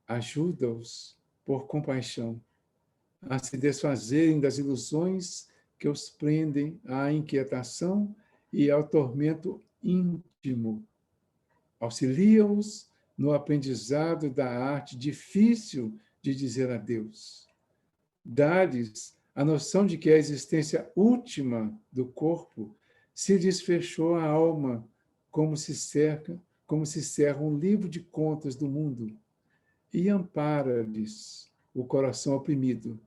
Ajuda-os, por compaixão, a se desfazerem das ilusões que os prendem à inquietação e ao tormento íntimo. Auxilia-os no aprendizado da arte difícil de dizer adeus. Dá-lhes a noção de que a existência última do corpo se lhes fechou a alma, como se cerra um livro de contas do mundo, e ampara-lhes o coração oprimido,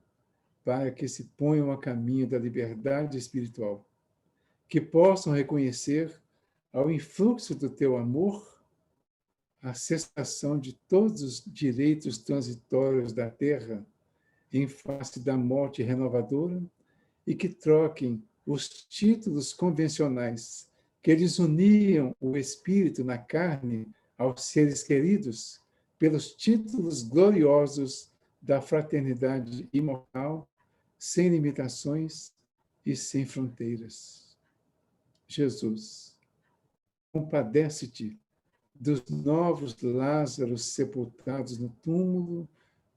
para que se ponham a caminho da liberdade espiritual, que possam reconhecer, ao influxo do teu amor, a cessação de todos os direitos transitórios da terra em face da morte renovadora e que troquem os títulos convencionais que eles uniam o espírito na carne aos seres queridos pelos títulos gloriosos da fraternidade imortal, sem limitações e sem fronteiras. Jesus, compadece-te dos novos Lázaros sepultados no túmulo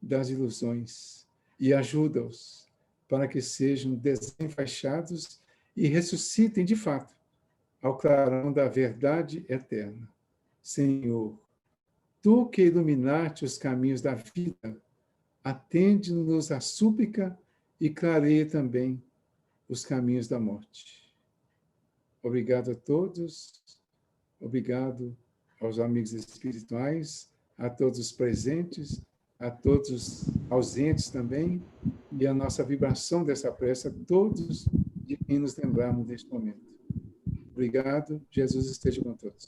das ilusões e ajuda-os para que sejam desenfaixados e ressuscitem de fato ao clarão da verdade eterna. Senhor, tu que iluminaste os caminhos da vida, atende-nos a súplica e clareia também os caminhos da morte. Obrigado a todos, obrigado aos amigos espirituais, a todos os presentes, a todos os ausentes também, e a nossa vibração dessa prece a todos de quem nos lembrarmos neste momento. Obrigado, Jesus esteja com todos.